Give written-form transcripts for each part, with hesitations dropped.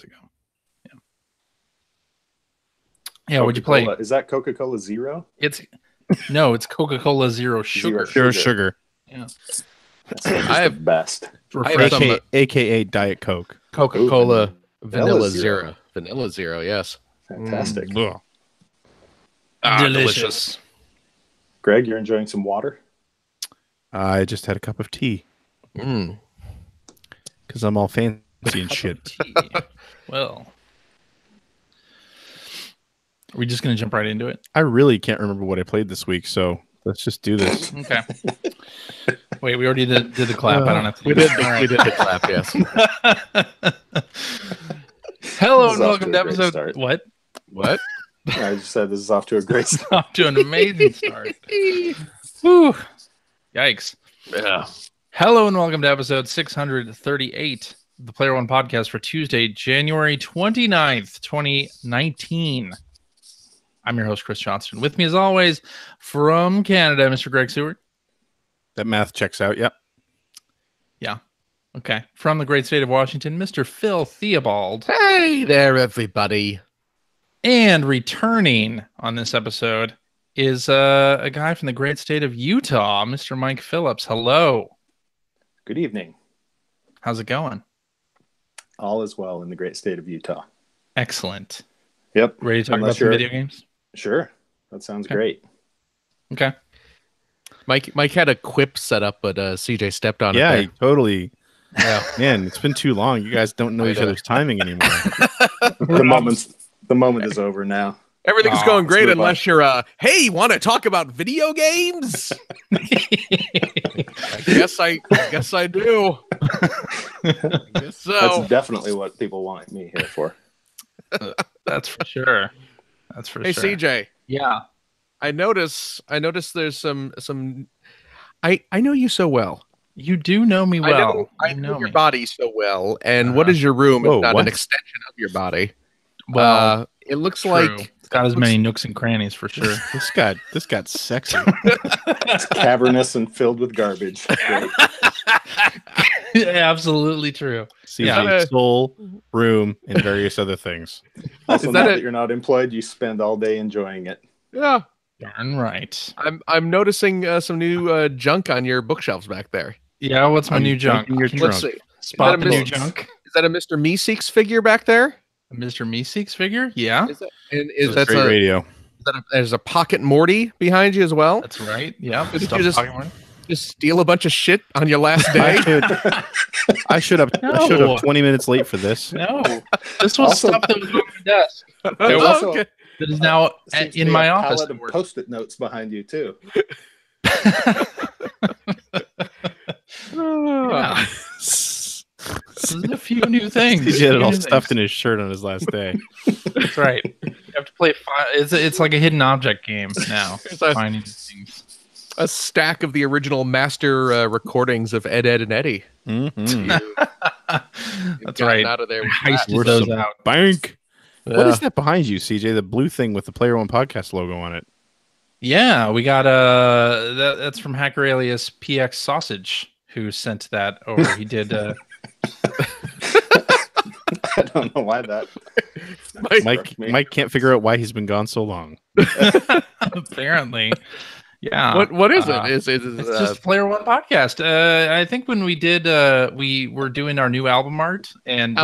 ago. Yeah, what'd you play? Is that Coca-Cola Zero? It's Coca-Cola Zero Sugar. Zero sugar. Yeah. I have the best. AKA Diet Coke. Coca-Cola Vanilla Zero. Vanilla Zero, yes. Fantastic. Delicious. Greg, you're enjoying some water? I just had a cup of tea. Because I'm all fancy and shit. Well, are we just going to jump right into it? I really can't remember what I played this week, so let's just do this. Okay. Wait, we already did the clap. I don't have to. We did the clap, yes. Hello and welcome to episode. Start. What? I just said this is off to a great start. Off to an amazing start. Whew. Yikes. Yeah. Hello and welcome to episode 638 of the Player One podcast for Tuesday, January 29th, 2019. I'm your host, Chris Johnston. With me, as always, from Canada, Mr. Greg Seward. That math checks out, yep. Yeah. Okay. From the great state of Washington, Mr. Phil Theobald. Hey there, everybody. And returning on this episode is a guy from the great state of Utah, Mr. Mike Phillips. Hello. Good evening. How's it going? All is well in the great state of Utah. Excellent. Yep. Ready to talk about some video games? Sure. That sounds great. Okay. Mike had a quip set up, but CJ stepped on it. Yeah, there. totally. Yeah. Man, it's been too long. You guys don't know each other's timing anymore. The moment is over now. Everything's going great move unless you're, hey, want to talk about video games? I guess I do. I guess so. That's definitely what people want me here for. That's for sure. That's for sure. Hey, CJ. Yeah. I notice there's some I know you so well. You do know me well. I know your body so well. And what is your room if not an extension of your body? Well, it looks true. like it's got as many nooks and crannies for sure. This got sexy. It's cavernous and filled with garbage. Absolutely true. See, soul, room, and various other things. Also, now that you're not employed, you spend all day enjoying it. Yeah. Darn right. I'm noticing some new junk on your bookshelves back there. Yeah, what's my new junk? Let's see. Spot the new junk. Is that a Mr. Meeseeks figure back there? A Mr. Meeseeks figure? Yeah. Is that great radio? There's a Pocket Morty behind you as well? That's right. Yeah. Did you just steal a bunch of shit on your last day? I should have 20 minutes late for this. No. This was stuff that was on my desk. Okay. That is now in my office. A pallet of Post-it notes behind you, too. Yeah. There's a few new things. He had it all stuffed in his shirt on his last day. That's right. You have to play. It's like a hidden object game now. Finding things. A stack of the original master recordings of Ed, Ed, and Eddie. Mm-hmm. That's right. Out of there, heisted those out. Bank. What is that behind you, CJ? The blue thing with the Player One podcast logo on it. Yeah, we got that's from hacker alias PX Sausage, who sent that over. He did. I don't know why that. Mike can't figure out why he's been gone so long. Apparently. Yeah. What is it? It's just Player One podcast. I think when we did, we were doing our new album art, and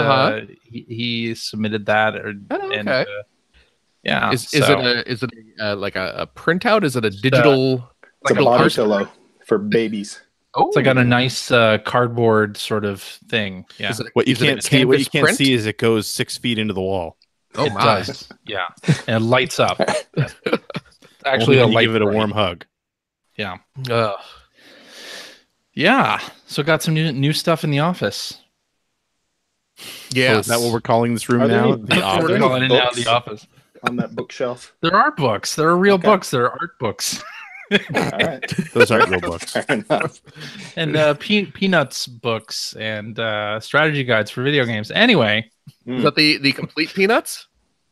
he submitted that. Yeah. Is it like a printout? Is it a digital? It's a body pillow for babies. Oh, it's like on a nice cardboard sort of thing. Yeah. What you can't see is it goes 6 feet into the wall. Oh my! Does. Yeah, and it lights up. Actually, give it a warm hug. Yeah. Yeah. So got some new stuff in the office. Yeah. Is that what we're calling this room now? The office. We're calling it now the office. On that bookshelf. There are books. There are real books. There are art books. All right. Those aren't real books. Fair enough. And Peanuts books and strategy guides for video games. Anyway. Is that the complete Peanuts?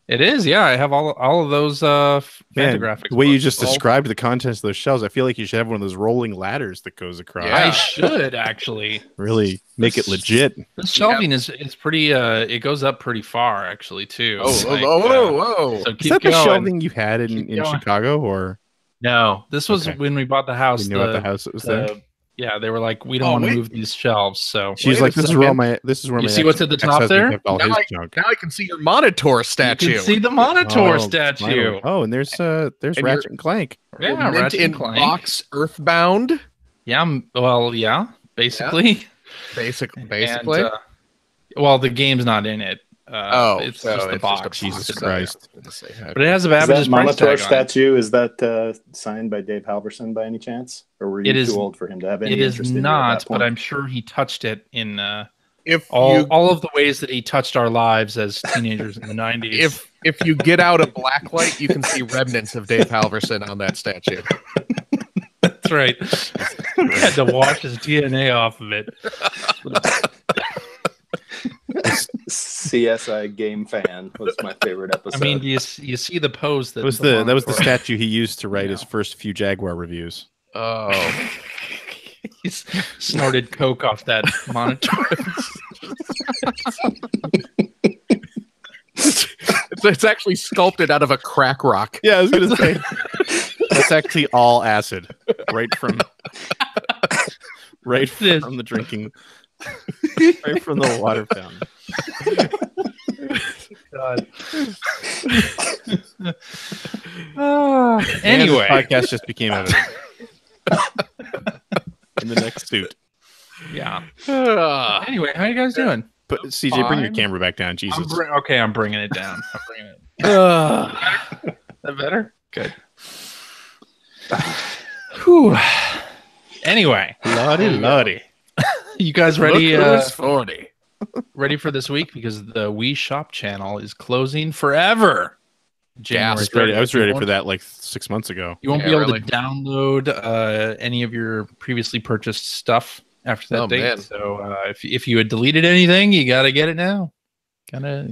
It is, yeah. I have all of those Man, graphics. the way you just described the contents of those shelves, I feel like you should have one of those rolling ladders that goes across. Yeah. I should actually Really make it legit. The shelving is pretty. It goes up pretty far actually too. Whoa! So Is keep that the going. shelving you had in going. Chicago, or No, this was Okay. when we bought the house. you knew at the house that was there? Yeah, they were like, we don't want to move these shelves. So She's Wait like, a this is where You my see what's at the top ex-husband there? kept all Now his I- junk. Now I can see your Monitor statue. you can see the Monitor Oh, statue. finally. Oh, and there's And Ratchet and Clank. Yeah, Mint Ratchet in and Clank. box Earthbound. Yeah, well, yeah, basically. Basically. And, well, the game's not in it. It's so just the it's box. Jesus So- Christ. But it has a Is Babbage's that price Monitor tag on it. statue, is that signed by Dave Halverson by any chance? Or were you It is- too old for him to have any It is interest in you at not, that but point? I'm sure he touched it in If all of the ways that he touched our lives as teenagers in the 90s. if you get out a black light, you can see remnants of Dave Halverson on that statue. That's right. He had to wash his DNA off of it. CSI Game Fan was my favorite episode. I mean, you see the pose that That was the Monitor- statue he used to write his first few Jaguar reviews. Oh, He's snorted coke off that monitor. it's actually sculpted out of a crack rock. Yeah, I was gonna say that's actually all acid, right from It is. the drinking, right from the water fountain. God. And Anyway, the podcast just became evident in the next suit. yeah. Ah. Anyway, how you guys doing? But CJ, bring your Fine. camera back down, Jesus. I'm bringing it down. I'm bringing it. That better? Good. Whew. Anyway, Lottie. you guys ready? Look who's 40. Ready for this week because the Wii Shop channel is closing forever. I was ready for that like 6 months ago. You won't Yeah, be able really. to download any of your previously purchased stuff after that Oh, date. man. So if you had deleted anything, you got to get it now. Gotta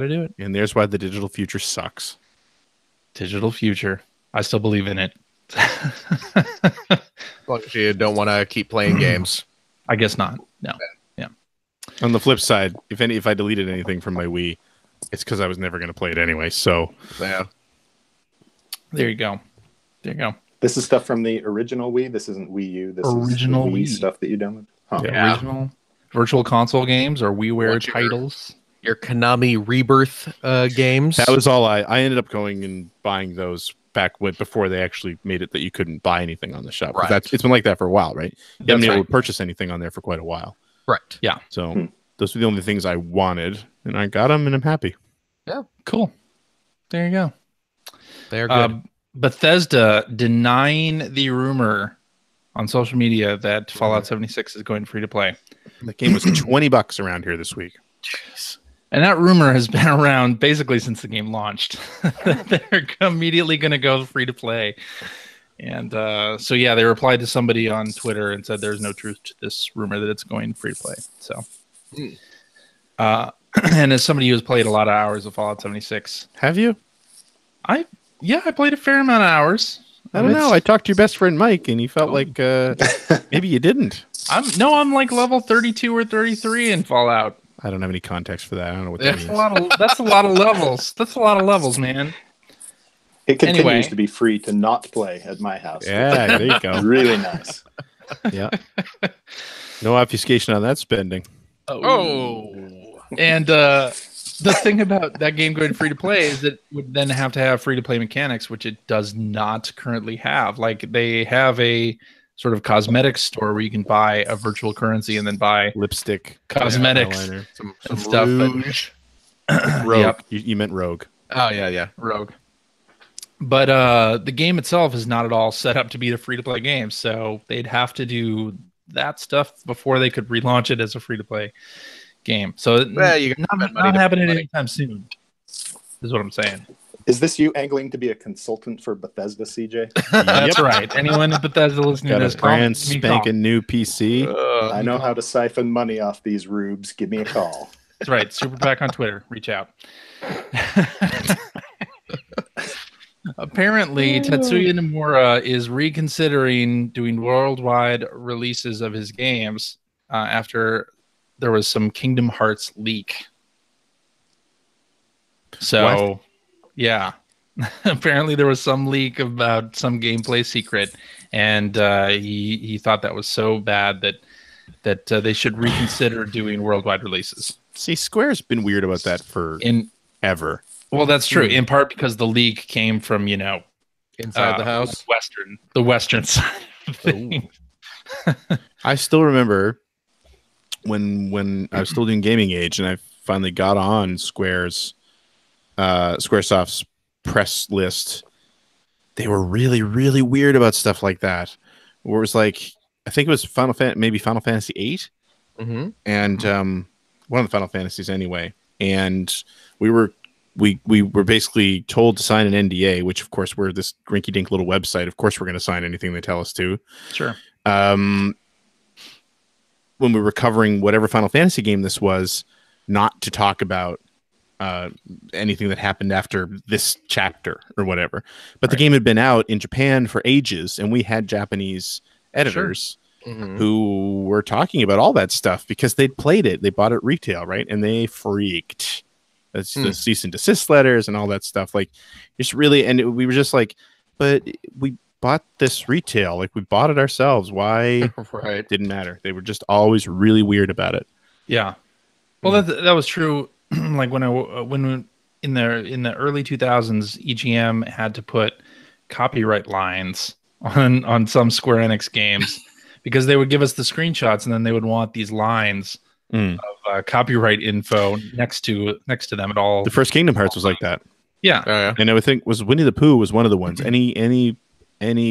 do it. And there's why the digital future sucks. Digital future. I still believe in it. As long as you don't want to keep playing games. I guess not. No. On the flip side, if I deleted anything from my Wii, it's because I was never going to play it anyway. So Yeah. There you go. There you go. this is stuff from the original Wii. This isn't Wii U. This Original is the Wii Wii. stuff that you downloaded. Huh. Yeah. Original virtual console games or WiiWare What's your- titles. Your Konami Rebirth games. that was all I ended up going and buying those before they actually made it that you couldn't buy anything on the shop. 'Cause Right. It's been like that for a while, right? You haven't That's been able right. to purchase anything on there for quite a while. right. So those were the only things I wanted, and I got them, and I'm happy. Cool. There you go. They're good. Bethesda denying the rumor on social media that Fallout 76 is going free to play. The game was $20 around here this week. And that rumor has been around basically since the game launched. They're immediately going to go free to play. And so, yeah, they replied to somebody on Twitter and said there's no truth to this rumor that it's going free to play. So, and as somebody who has played a lot of hours of Fallout 76, Have you? I played a fair amount of hours. I don't know. I talked to your best friend Mike, and he felt like maybe you didn't. I'm like level 32 or 33 in Fallout. I don't have any context for that. I don't know what that That's means. that's a lot of levels. That's a lot of levels, man. It continues Anyway. to be free to not play at my house. Yeah, there you go. Really nice. Yeah. No obfuscation on that spending. Oh. And the thing about that game going free to play is that it would then have to have free to play mechanics, which it does not currently have. Like they have a sort of cosmetics store where you can buy a virtual currency and then buy Lipstick. cosmetics eyeliner. Some and stuff. rouge. Rogue. Yep. You meant Rogue. Oh, yeah. Rogue. But the game itself is not at all set up to be a free to play game, so they'd have to do that stuff before they could relaunch it as a free to play game. So Well, you got not, money not to happening money. anytime soon. Is what I'm saying. Is this you angling to be a consultant for Bethesda, CJ? That's right. Anyone at Bethesda listening Got to a this, call brand me, call. spanking new PC. I know how to siphon money off these rubes. Give me a call. That's right. Super PAC on Twitter. Reach out. Apparently, Tetsuya Nomura is reconsidering doing worldwide releases of his games after there was some Kingdom Hearts leak. So, yeah. Apparently, there was some leak about some gameplay secret, and he thought that was so bad that they should reconsider doing worldwide releases. See, Square's been weird about that ever. Well, that's true. In part because the leak came from, Inside the house, the Western side of things. I still remember when I was still doing Gaming Age, and I finally got on Squaresoft's press list. They were really, really weird about stuff like that. Where it was like, I think it was Final Fantasy VIII, and one of the Final Fantasies anyway. And we were basically told to sign an NDA, which of course we're this rinky-dink little website. Of course we're going to sign anything they tell us to. Sure. When we were covering whatever Final Fantasy game this was, not to talk about anything that happened after this chapter or whatever. But the game had been out in Japan for ages, and we had Japanese editors who were talking about all that stuff because they'd played it. They bought it retail, right? And they freaked. That's the cease and desist letters and all that stuff. Like, just really, and we were just like, but we bought this retail. Like, we bought it ourselves. Why? Right. Didn't matter. They were just always really weird about it. Yeah. Well, that was true. Like when in the early 2000s, EGM had to put copyright lines on some Square Enix games because they would give us the screenshots and then they would want these lines of copyright info next to them at all. The first Kingdom Hearts was like that. Yeah. And I would think was Winnie the Pooh was one of the ones. Any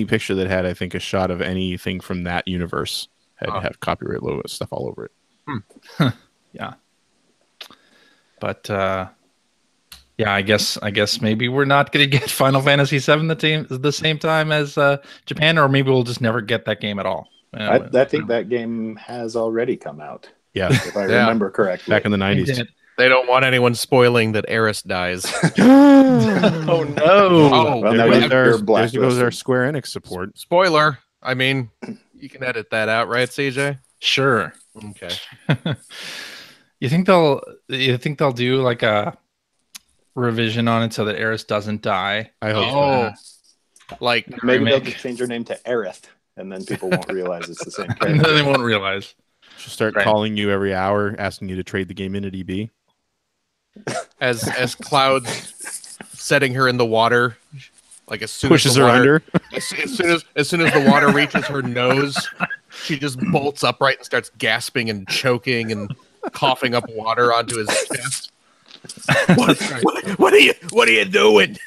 picture that had, I think, a shot of anything from that universe had to have copyright logo stuff all over it. Yeah. But yeah, I guess maybe we're not going to get Final Fantasy VII the same time as Japan, or maybe we'll just never get that game at all. I think that game has already come out. Yeah, if I remember correctly, back in the 90s. They don't want anyone spoiling that Aerith dies. Oh no! Well, there goes our Square Enix support. Spoiler. I mean, you can edit that out, right, CJ? Sure. Okay. You think they'll do like a revision on it so that Aerith doesn't die? I hope so. Like maybe they'll just change her name to Aerith, and then people won't realize it's the same character. And then they won't realize. She'll start calling you every hour, asking you to trade the game into DB. As Cloud setting her in the water, like as soon pushes as the her water, under. As soon as the water reaches her nose, she just bolts upright and starts gasping and choking and coughing up water onto his chest. What are you doing?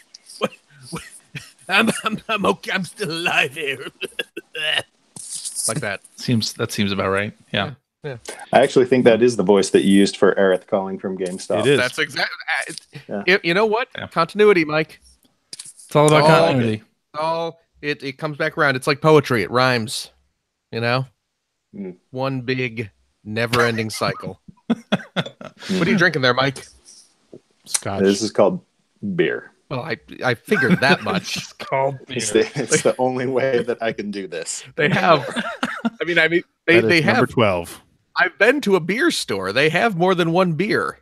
I'm okay. I'm still alive here. Like that. Seems about right. Yeah. I actually think that is the voice that you used for Aerith calling from GameStop. It is. That's exactly. You know what? Yeah. Continuity, Mike. It's all about continuity. It comes back around. It's like poetry. It rhymes. You know, one big never-ending cycle. What are you drinking there, Mike? Scotch. This is called beer. Well, I figured that much. It's called beer. It's the only way that I can do this. They have. I mean, they have number 12. I've been to a beer store. They have more than one beer.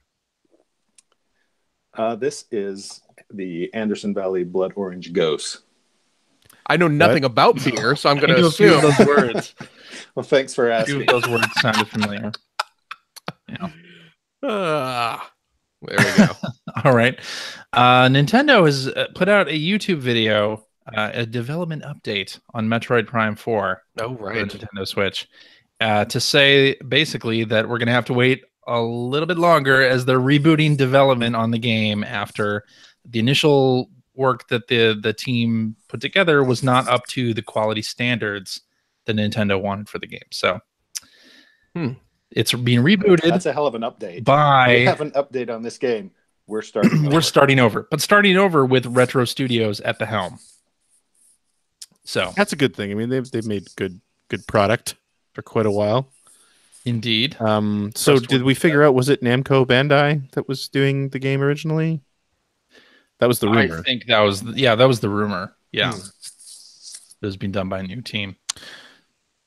This is the Anderson Valley Blood Orange Ghost. I know nothing about beer, so I'm going to assume those words. Well, thanks for asking. Those words sounded familiar. Yeah. There we go. All right. Nintendo has put out a YouTube video, a development update on Metroid Prime 4. Oh, right. For Nintendo Switch. To say basically that we're going to have to wait a little bit longer as they're rebooting development on the game after the initial work that the team put together was not up to the quality standards that Nintendo wanted for the game. So it's being rebooted. That's a hell of an update. We have an update on this game. We're starting over. We're starting over. But starting over with Retro Studios at the helm. So that's a good thing. I mean, they've made good product for quite a while. Indeed. So did we figure out, was it Namco Bandai that was doing the game originally? That was the rumor. I think that was the rumor. Yeah. It was being done by a new team.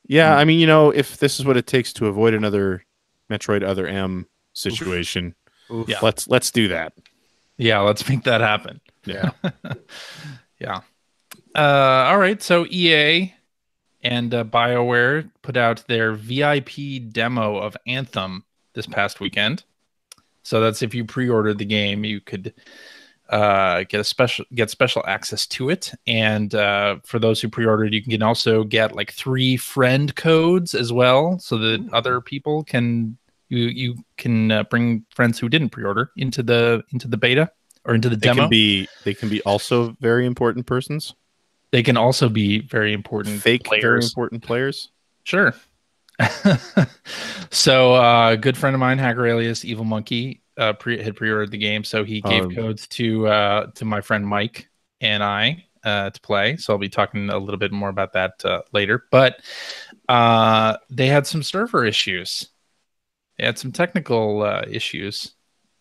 Yeah, I mean, if this is what it takes to avoid another Metroid Other M situation, Yeah. let's do that. Yeah, let's make that happen. Yeah. Yeah. All right. So EA and BioWare put out their VIP demo of Anthem this past weekend. So that's if you pre-ordered the game, you could get special access to it. And for those who pre-ordered, you can also get like 3 friend codes as well, so that other people can you can bring friends who didn't pre-order into the beta or into the demo. They can be also very important persons. They can also be very important very important players. Sure. So a good friend of mine, Hacker alias Evil Monkey, had pre-ordered the game, so he gave codes to my friend Mike and I to play. So I'll be talking a little bit more about that later. But they had some server issues. They had some technical issues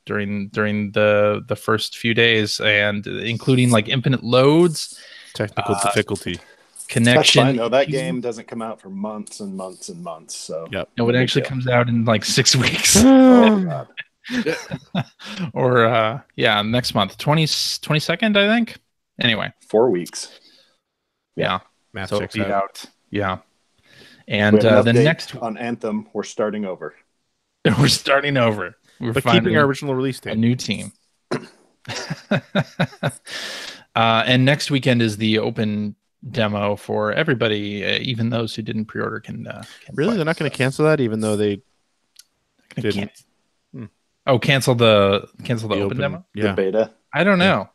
during the first few days, and including like infinite loads, technical difficulty, connection. That's fine, though. That game doesn't come out for months and months and months. So no, it actually comes out in like 6 weeks. Oh god. Or next month, 22nd, I think. Anyway, 4 weeks. Yeah. Math So checks it'll be out. out. Yeah. And We have the an update next on Anthem, we're starting over. we're starting over. We're But finding keeping our original release a date. new team. And next weekend is the open demo for everybody, even those who didn't pre-order can Really, play. they're not going to cancel that, even though they didn't. Cancel the open demo? The Yeah, beta. I don't know.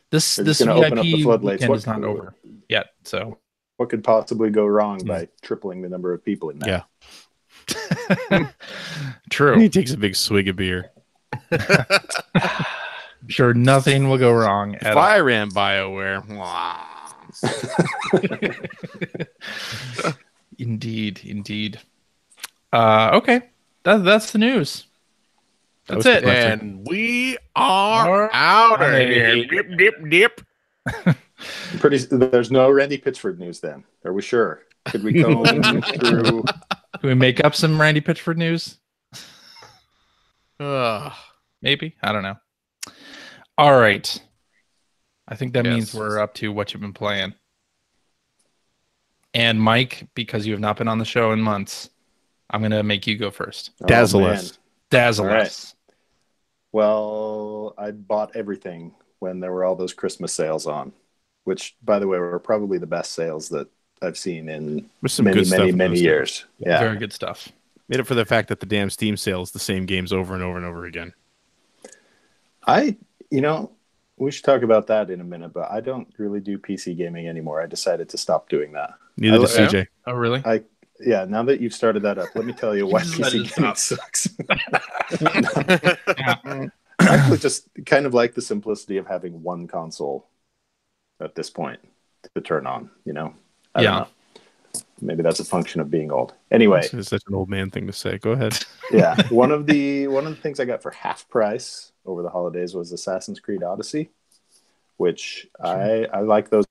This They're this just gonna open up VIP the floodlights. weekend is not over yet. So What could possibly go wrong by tripling the number of people in that? yeah. true. He takes a big swig of beer. Sure, nothing will go wrong If at all. I ran BioWare, Indeed. Okay, that's the news. That's it. And we are out of here. Dip. There's no Randy Pitchford news then. Are we sure? Could we go through? Can we make up some Randy Pitchford news? Ugh. Maybe. I don't know. All right. I think that Yes. means we're up to what you've been playing. And Mike, because you have not been on the show in months, I'm going to make you go first. Dazzle man. us. Dazzle All right. us. Well, I bought everything when there were all those Christmas sales on, which, by the way, were probably the best sales that I've seen in There's some many, good stuff many, in many those years. Yeah. Very good stuff. Made up for the fact that the damn Steam sales the same games over and over and over again. We should talk about that in a minute, but I don't really do PC gaming anymore. I decided to stop doing that. Neither does Yeah. CJ. Oh, really? Now that you've started that up, let me tell you why You decided PC to gaming sucks. I actually just kind of like the simplicity of having one console at this point to turn on, I don't know. Maybe that's a function of being old. Anyway, This is such an old man thing to say. Go ahead. yeah, one of the things I got for half price over the holidays was Assassin's Creed Odyssey, which I like those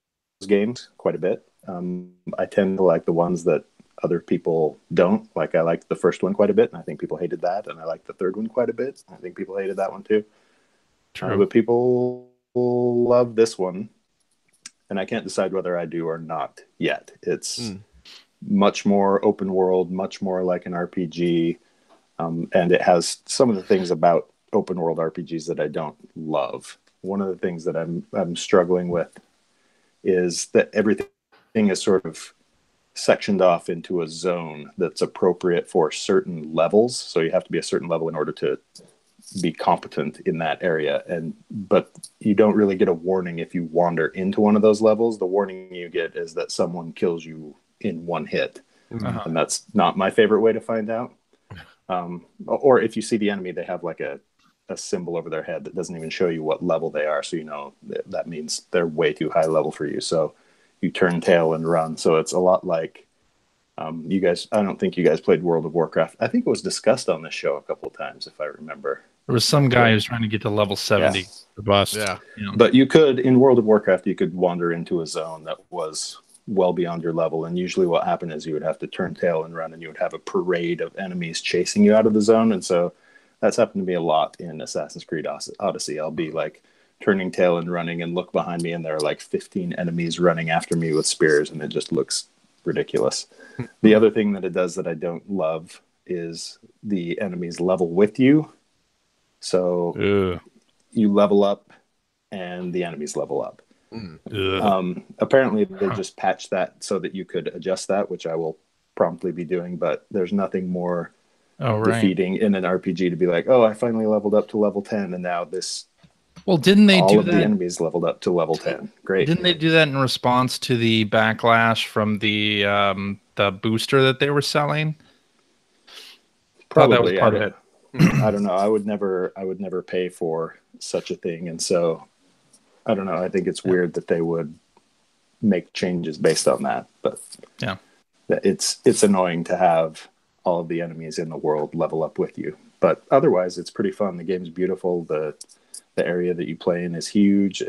games quite a bit. I tend to like the ones that other people don't. Like, I liked the first one quite a bit, and I think people hated that. And I liked the third one quite a bit. I think people hated that one too. But people love this one, and I can't decide whether I do or not yet. It's much more open world, much more like an RPG, and it has some of the things about open world RPGs that I don't love. One of the things that I'm struggling with is that everything is sort of sectioned off into a zone that's appropriate for certain levels. So you have to be a certain level in order to be competent in that area. But you don't really get a warning if you wander into one of those levels. The warning you get is that someone kills you in one hit. And that's not my favorite way to find out. Or if you see the enemy, they have like a symbol over their head that doesn't even show you what level they are. So that means they're way too high level for you. So you turn tail and run. So it's a lot like You guys, I don't think you guys played World of Warcraft. I think it was discussed on this show a couple of times, if I remember. There was some guy who's trying to get to level 70. Yeah. The bust. Yeah. But you could, in World of Warcraft, you could wander into a zone that was well beyond your level. And usually what happened is you would have to turn tail and run, and you would have a parade of enemies chasing you out of the zone. And so that's happened to me a lot in Assassin's Creed Odyssey. I'll be like turning tail and running and look behind me, and there are like 15 enemies running after me with spears, and it just looks ridiculous. The other thing that it does that I don't love is the enemies level with you. So you level up and the enemies level up. Apparently they just patched that so that you could adjust that, which I will promptly be doing, but there's nothing more defeating in an RPG to be like, oh, I finally leveled up to level 10, and now this... Well, didn't they all do of that? The enemies leveled up to level 10. Great. Didn't they do that in response to the backlash from the booster that they were selling? Probably. That was part of it. I don't know. I would never pay for such a thing, and so I don't know. I think it's weird that they would make changes based on that, but yeah, it's annoying to have all of the enemies in the world level up with you. But otherwise, it's pretty fun. The game's beautiful. The area that you play in is huge.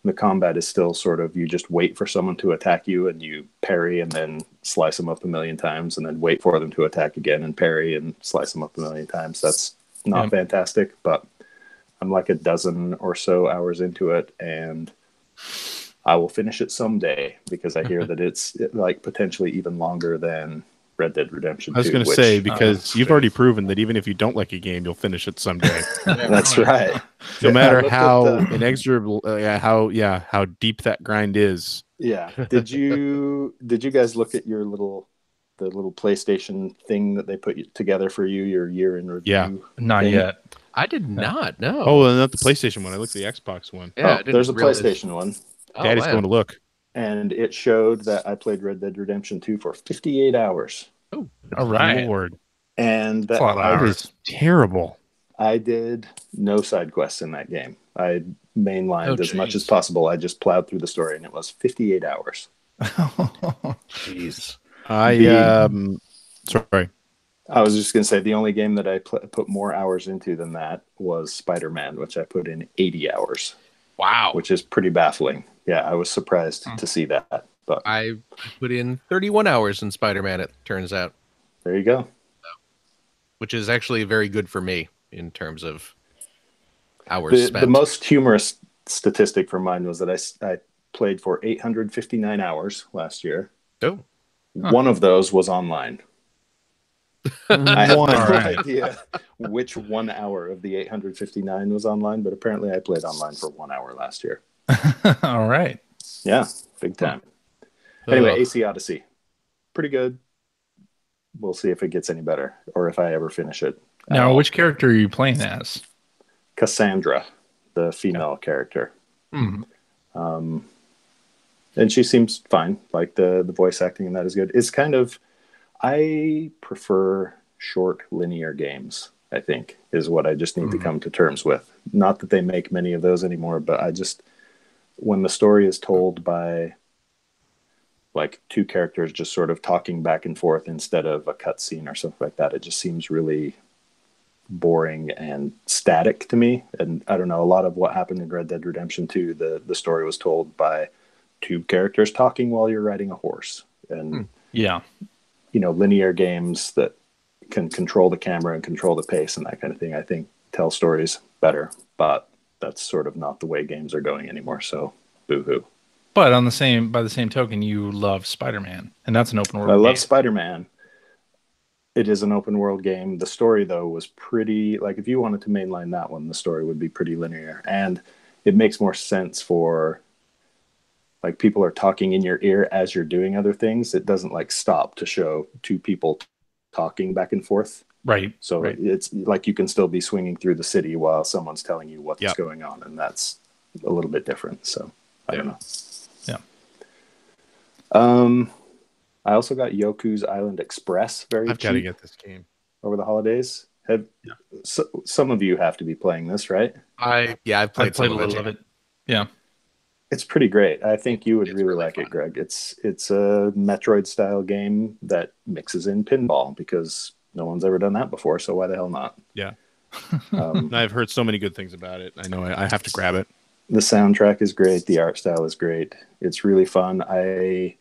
The combat is still sort of, you just wait for someone to attack you and you parry and then slice them up a million times, and then wait for them to attack again and parry and slice them up a million times. That's not fantastic, but I'm like a dozen or so hours into it, and I will finish it someday because I hear that it's like potentially even longer than Red Dead Redemption 2. I was going to say, because you've already proven that even if you don't like a game, you'll finish it someday. That's right. No matter how inexorable, how deep that grind is. Yeah. Did you guys look at the little PlayStation thing that they put together for you, your year in review? Yeah, not yet. I did not know. Oh, well, not the PlayStation one. I looked at the Xbox one. Yeah, there's a PlayStation one. Daddy's going to look. And it showed that I played Red Dead Redemption 2 for 58 hours. Oh, all right. Lord. And that's a lot of hours. Is terrible. I did no side quests in that game. I mainlined as much as possible. I just plowed through the story, and it was 58 hours. Jeez. Sorry. I was just going to say the only game that I put more hours into than that was Spider-Man, which I put in 80 hours. Wow. Which is pretty baffling. Yeah, I was surprised to see that. But I put in 31 hours in Spider-Man, it turns out. There you go. Which is actually very good for me in terms of hours spent. The most humorous statistic for mine was that I played for 859 hours last year. Oh. One of those was online. I have no idea which 1 hour of the 859 was online, but apparently I played online for 1 hour last year. All right. Yeah, big time. Anyway, AC Odyssey. Pretty good. We'll see if it gets any better or if I ever finish it. Now, which character are you playing as? Cassandra, the female character. Mm-hmm. And she seems fine. Like the voice acting in that is good. It's kind of... I prefer short linear games, I think, is what I just need to come to terms with. Not that they make many of those anymore, but when the story is told by like two characters just sort of talking back and forth instead of a cutscene or something like that, it just seems really boring and static to me. And I don't know, a lot of what happened in Red Dead Redemption 2, the story was told by two characters talking while you're riding a horse. And linear games that can control the camera and control the pace and that kind of thing, I think tell stories better, but that's sort of not the way games are going anymore. So boo-hoo. But by the same token, you love Spider-Man, and that's an open world game. I love Spider-Man. It is an open world game. The story, though, was pretty, like if you wanted to mainline that one, the story would be pretty linear. And it makes more sense for, like, people are talking in your ear as you're doing other things. It doesn't like stop to show two people talking back and forth. Right. So it's like you can still be swinging through the city while someone's telling you what's going on. And that's a little bit different. So I don't know. Yeah. I also got Yoku's Island Express I've got to get this game over the holidays. Some of you have to be playing this, right? I've played a little of it. Yeah. It's pretty great. I think you would It's really really like fun. it, Greg. It's a Metroid style game that mixes in pinball because no one's ever done that before. So why the hell not? Yeah. Um, I've heard so many good things about it. I know I have to grab it. the soundtrack is great. The art style is great. It's really fun. I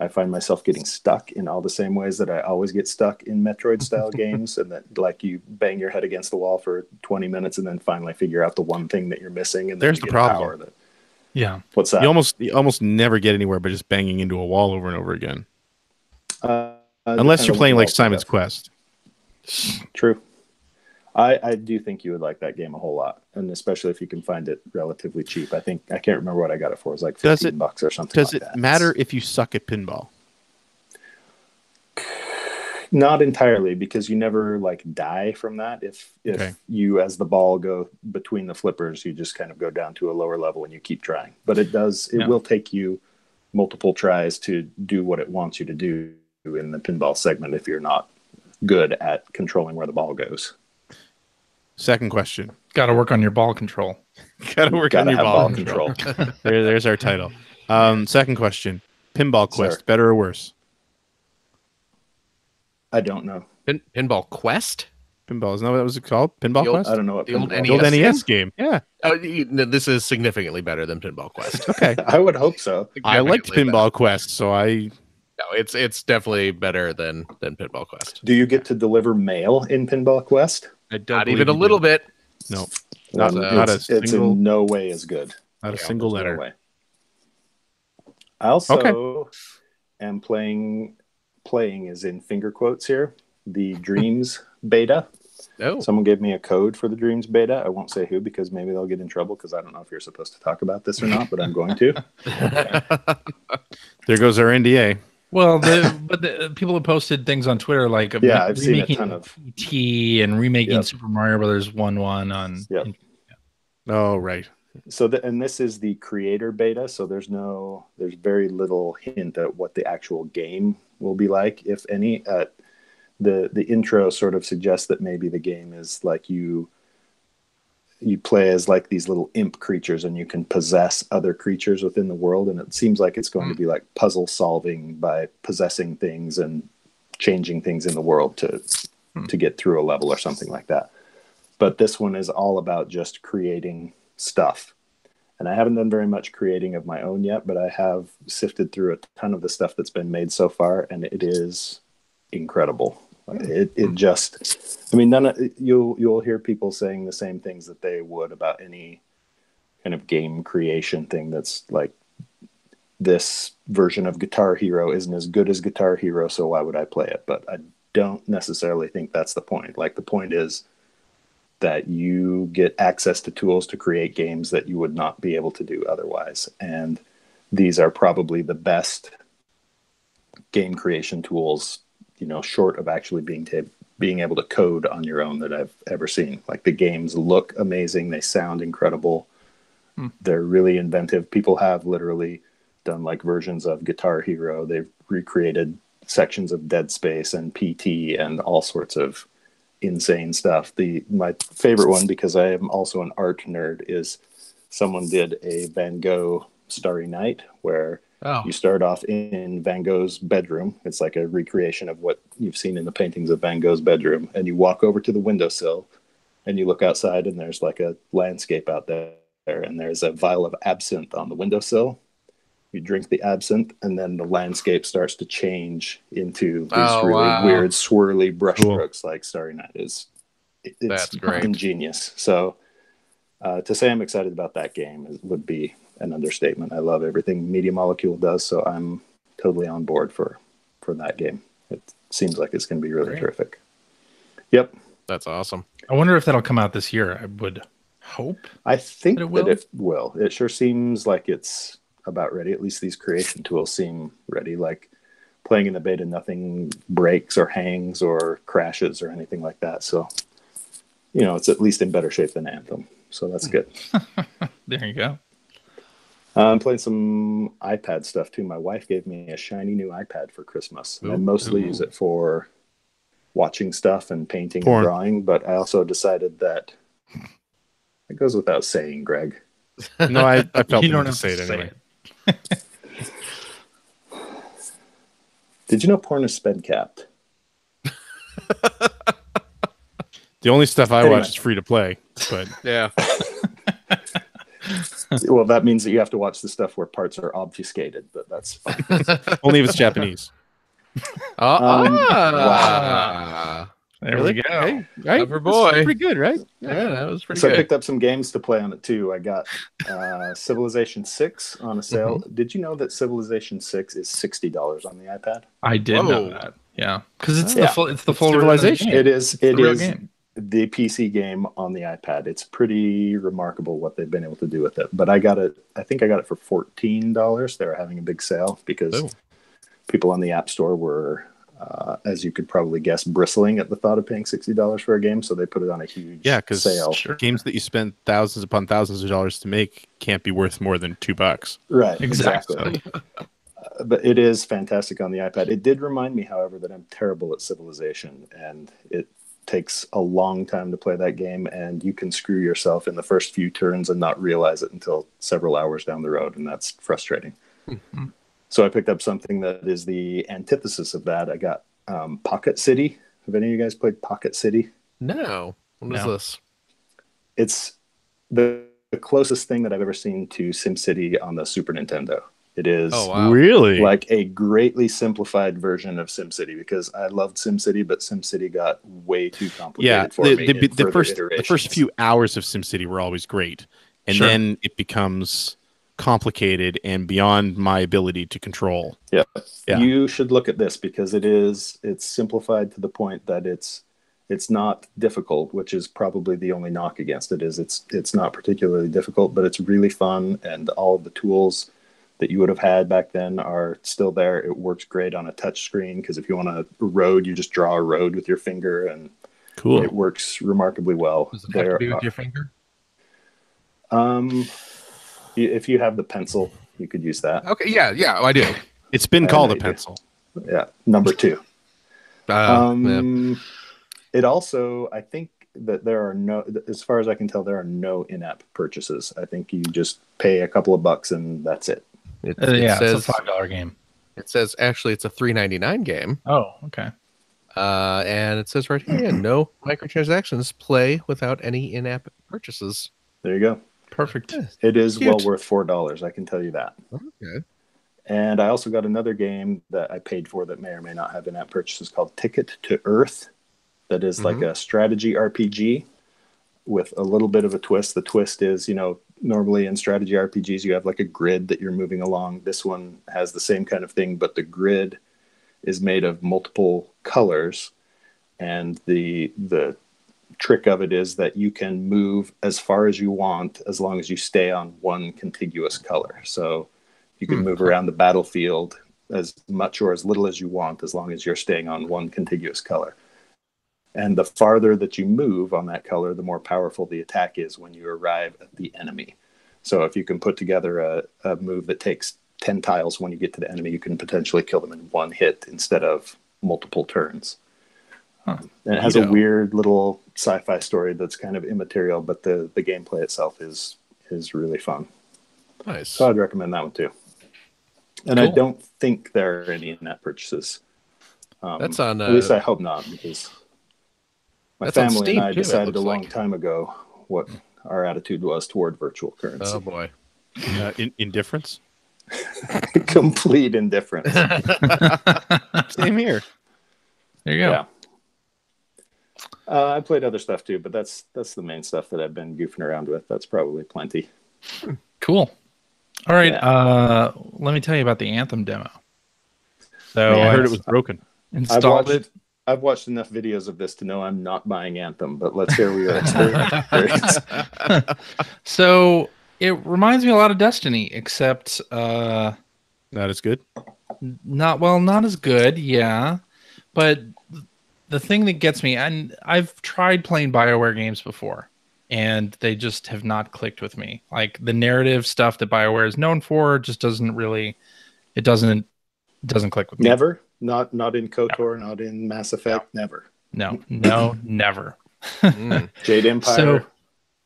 find myself getting stuck in all the same ways that I always get stuck in Metroid style games, and that like you bang your head against the wall for 20 minutes and then finally figure out the one thing that you're missing, and then There's you the get problem. power that. Yeah. What's that? You almost never get anywhere by just banging into a wall over and over again. Unless Depends you're on what playing the like walls pick Simon's up. Quest. True. I do think you would like that game a whole lot, and especially if you can find it relatively cheap. I can't remember what I got it for. It was like $15 or something. Does like it that. matter if you suck at pinball? Not entirely, because you never like die from that. If Okay. you, as the ball, go between the flippers, you just kind of go down to a lower level and you keep trying. But it will take you multiple tries to do what it wants you to do in the pinball segment if you're not good at controlling where the ball goes. Second question. Got to work on your ball control. Gotta work on Gotta your have ball ball control. control. There's our title. Second question. Pinball Quest, Sir. better or worse? I don't know. Pinball Quest? Pinball, isn't that what it was called? Pinball The old- Quest? I don't know what The old pinball The old NES NES game. Yeah. Oh, this is significantly better than Pinball Quest. Okay. I would hope so. I liked Significantly Pinball Quest, so I No, it's definitely better than Pinball Quest. Do you get to deliver mail in Pinball Quest? don't Not believe even a you little did. bit. No. Not, Not a it's single in no way as good. not a Yeah, single There's no letter. way. I also am playing is in finger quotes here, the Dreams beta. Oh, Someone gave me a code for the Dreams beta. I won't say who because maybe they'll get in trouble because I don't know if you're supposed to talk about this or not, but I'm going to. There goes our NDA. Well, the people have posted things on Twitter like Yeah, I've seen a remaking ton of. T and remaking Yep. Super Mario Brothers 1-1 on. Yep. Oh, right. So and this is the creator beta, so there's very little hint at what the actual game will be like, if any. The intro sort of suggests that maybe the game is like you play as like these little imp creatures and you can possess other creatures within the world, and it seems like it's going to be like puzzle solving by possessing things and changing things in the world to get through a level or something like that. But this one is all about just creating stuff. And I haven't done very much creating of my own yet, but I have sifted through a ton of the stuff that's been made so far, and it is incredible. It just, I mean, you'll hear people saying the same things that they would about any kind of game creation thing that's like, this version of Guitar Hero isn't as good as Guitar Hero, so why would I play it? But I don't necessarily think that's the point. Like, the point is that you get access to tools to create games that you would not be able to do otherwise. And these are probably the best game creation tools, short of actually being able to code on your own, that I've ever seen. Like, the games look amazing. They sound incredible. They're really inventive. People have literally done like versions of Guitar Hero. They've recreated sections of Dead Space and PT and all sorts of insane stuff. My favorite one, because I am also an art nerd, is someone did a Van Gogh Starry Night where you start off in Van Gogh's bedroom. It's like a recreation of what you've seen in the paintings of Van Gogh's bedroom. And you walk over to the windowsill and you look outside, and there's like a landscape out there, and there's a vial of absinthe on the windowsill. You drink the absinthe, and then the landscape starts to change into these weird, swirly brushstrokes. Like Starry Night it's That's great. ingenious. So to say I'm excited about that game would be an understatement. I love everything Media Molecule does, so I'm totally on board for that game. It seems like it's going to be really terrific. Yep. That's awesome. I wonder if that'll come out this year. I would hope. I think that it will. It sure seems like it's about ready. At least these creation tools seem ready. Like, playing in the beta, nothing breaks or hangs or crashes or anything like that. So, it's at least in better shape than Anthem. So that's good. There you go. I'm playing some iPad stuff too. My wife gave me a shiny new iPad for Christmas. I mostly use it for watching stuff and painting and drawing, but I also decided that it goes without saying, Greg. No, I felt You the don't need to have say to it say anyway. it. Did you know porn is sped capped? The only stuff I Anyway. watch is free to play, but Yeah. Well, that means that you have to watch the stuff where parts are obfuscated, but that's fine. only if it's Japanese. Wow. There Really? we go. Hey, right? Clever That's boy. pretty good, right? Yeah, that was pretty So I good. picked up some games to play on it too. I got Civilization 6 on a sale. Did you know that Civilization 6 is $60 on the iPad? I did know Whoa. that. Yeah, because it's Yeah. the full. It's the It's full version of the Civilization. game. It is. It's the It real is game. the PC game on the iPad. It's pretty remarkable what they've been able to do with it. But I got it. I think I got it for $14. They were having a big sale because Oh. people on the App Store were, as you could probably guess, bristling at the thought of paying $60 for a game. So they put it on a huge because sale. Sure. games that you spend thousands upon thousands of dollars to make can't be worth more than $2. Right. Exactly. But it is fantastic on the iPad. It did remind me, however, that I'm terrible at Civilization, and it takes a long time to play that game, and you can screw yourself in the first few turns and not realize it until several hours down the road, and that's frustrating. So I picked up something that is the antithesis of that. I got Pocket City. Have any of you guys played Pocket City? No. What is No. this? It's the closest thing that I've ever seen to SimCity on the Super Nintendo. It is Oh, wow. Really? like a greatly simplified version of SimCity, because I loved SimCity, but SimCity got way too complicated Yeah. for me. in The further first iterations. few hours of SimCity were always great, and Sure. then it becomes complicated and beyond my ability to control. Yeah. Yeah. You should look at this because it's simplified to the point that it's not difficult, which is probably the only knock against it. Is it's not particularly difficult, but it's really fun, and all of the tools that you would have had back then are still there. It works great on a touch screen because if you want a road, you just draw a road with your finger, and Cool. it works remarkably well. Does it have to be with your finger? If you have the pencil, you could use that. Okay, yeah, I do. It's been And called I a do. pencil. Yeah, number 2. Yeah. It also, I think that there are no, as far as I can tell, there are no in-app purchases. I think you just pay a couple of bucks and that's it. It Yeah, says, it's a $5 game. it says actually it's a $3.99 game. Oh, okay. And it says right here, yeah, no microtransactions, play without any in-app purchases. There you go. Perfect. It is Cute. well worth $4. I can tell you that. Okay. And I also got another game that I paid for that may or may not have in-app purchases called Ticket to Earth. That is like a strategy RPG with a little bit of a twist. The twist is, normally in strategy RPGs, you have like a grid that you're moving along. This one has the same kind of thing, but the grid is made of multiple colors. And the trick of it is that you can move as far as you want as long as you stay on one contiguous color. So you can move around the battlefield as much or as little as you want as long as you're staying on one contiguous color. And the farther that you move on that color, the more powerful the attack is when you arrive at the enemy. So if you can put together a move that takes 10 tiles when you get to the enemy, you can potentially kill them in one hit instead of multiple turns. And it has a weird little sci-fi story that's kind of immaterial, but the gameplay itself is really fun. Nice. So I'd recommend that one too. And Cool. I don't think there are any in-app purchases. That's on. At least I hope not, because my That's on family Steam, and I too, it decided a looks long like. time ago what our attitude was toward virtual currency. Oh boy. Indifference. Complete indifference. Same here. There you go. Yeah. I played other stuff too, but that's the main stuff that I've been goofing around with. That's probably plenty. Cool. All right. Yeah. Let me tell you about the Anthem demo. So Man, I heard it was broken. installed it. I've watched enough videos of this to know I'm not buying Anthem, but let's hear your experience. So it reminds me a lot of Destiny, except Not as good. not as good. Yeah, but the thing that gets me, and I've tried playing BioWare games before, and they just have not clicked with me. Like the narrative stuff that BioWare is known for just doesn't click with me. Never? Not in KOTOR, not in Mass Effect, never. No, never. Jade Empire. So,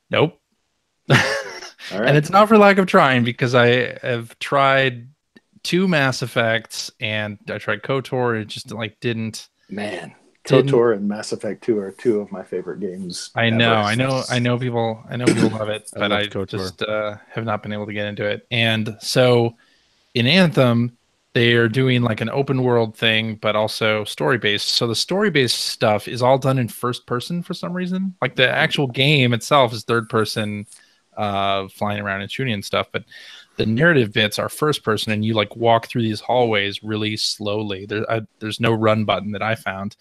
nope. All right. And it's not for lack of trying, because I have tried 2 Mass Effects and I tried KOTOR. It just like didn't. KOTOR and Mass Effect 2 are 2 of my favorite games. I ever. know people love it, but I KOTOR. just have not been able to get into it. And so in Anthem, they are doing like an open world thing, but also story based. So the story based stuff is all done in first person for some reason. Like the actual game itself is third person, flying around and shooting and stuff, but the narrative bits are first person, and you like walk through these hallways really slowly. There's no run button that I found,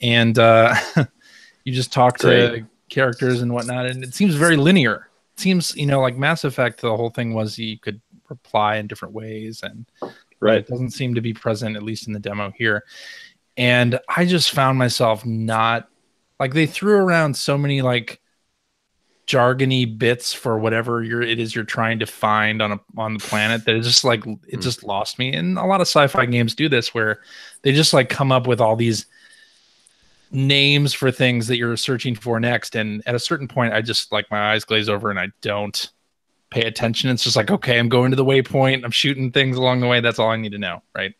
and you just talk to characters and whatnot, and it seems very linear. It seems, like Mass Effect, the whole thing was you could reply in different ways, and it doesn't seem to be present, at least in the demo here. And I just found myself not like, they threw around so many like jargony bits for whatever it is you're trying to find on the planet, that it's just like it just lost me. And a lot of sci-fi games do this, where they just like come up with all these names for things that you're searching for next, and at a certain point I just like my eyes glaze over and I don't pay attention. It's just like, okay, I'm going to the waypoint, I'm shooting things along the way, that's all I need to know, right?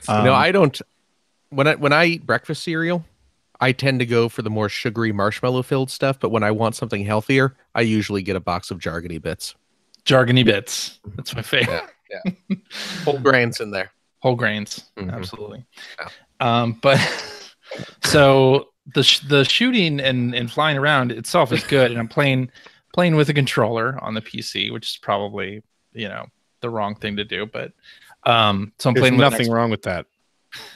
I don't. When I eat breakfast cereal, I tend to go for the more sugary marshmallow filled stuff, but when I want something healthier, I usually get a box of jargony bits. Jargony bits, that's my favorite. Yeah. Whole grains in there. Whole grains, absolutely. Yeah. But so the shooting and flying around itself is good, and I'm playing with a controller on the PC, which is probably the wrong thing to do, but so I'm playing with nothing wrong with that.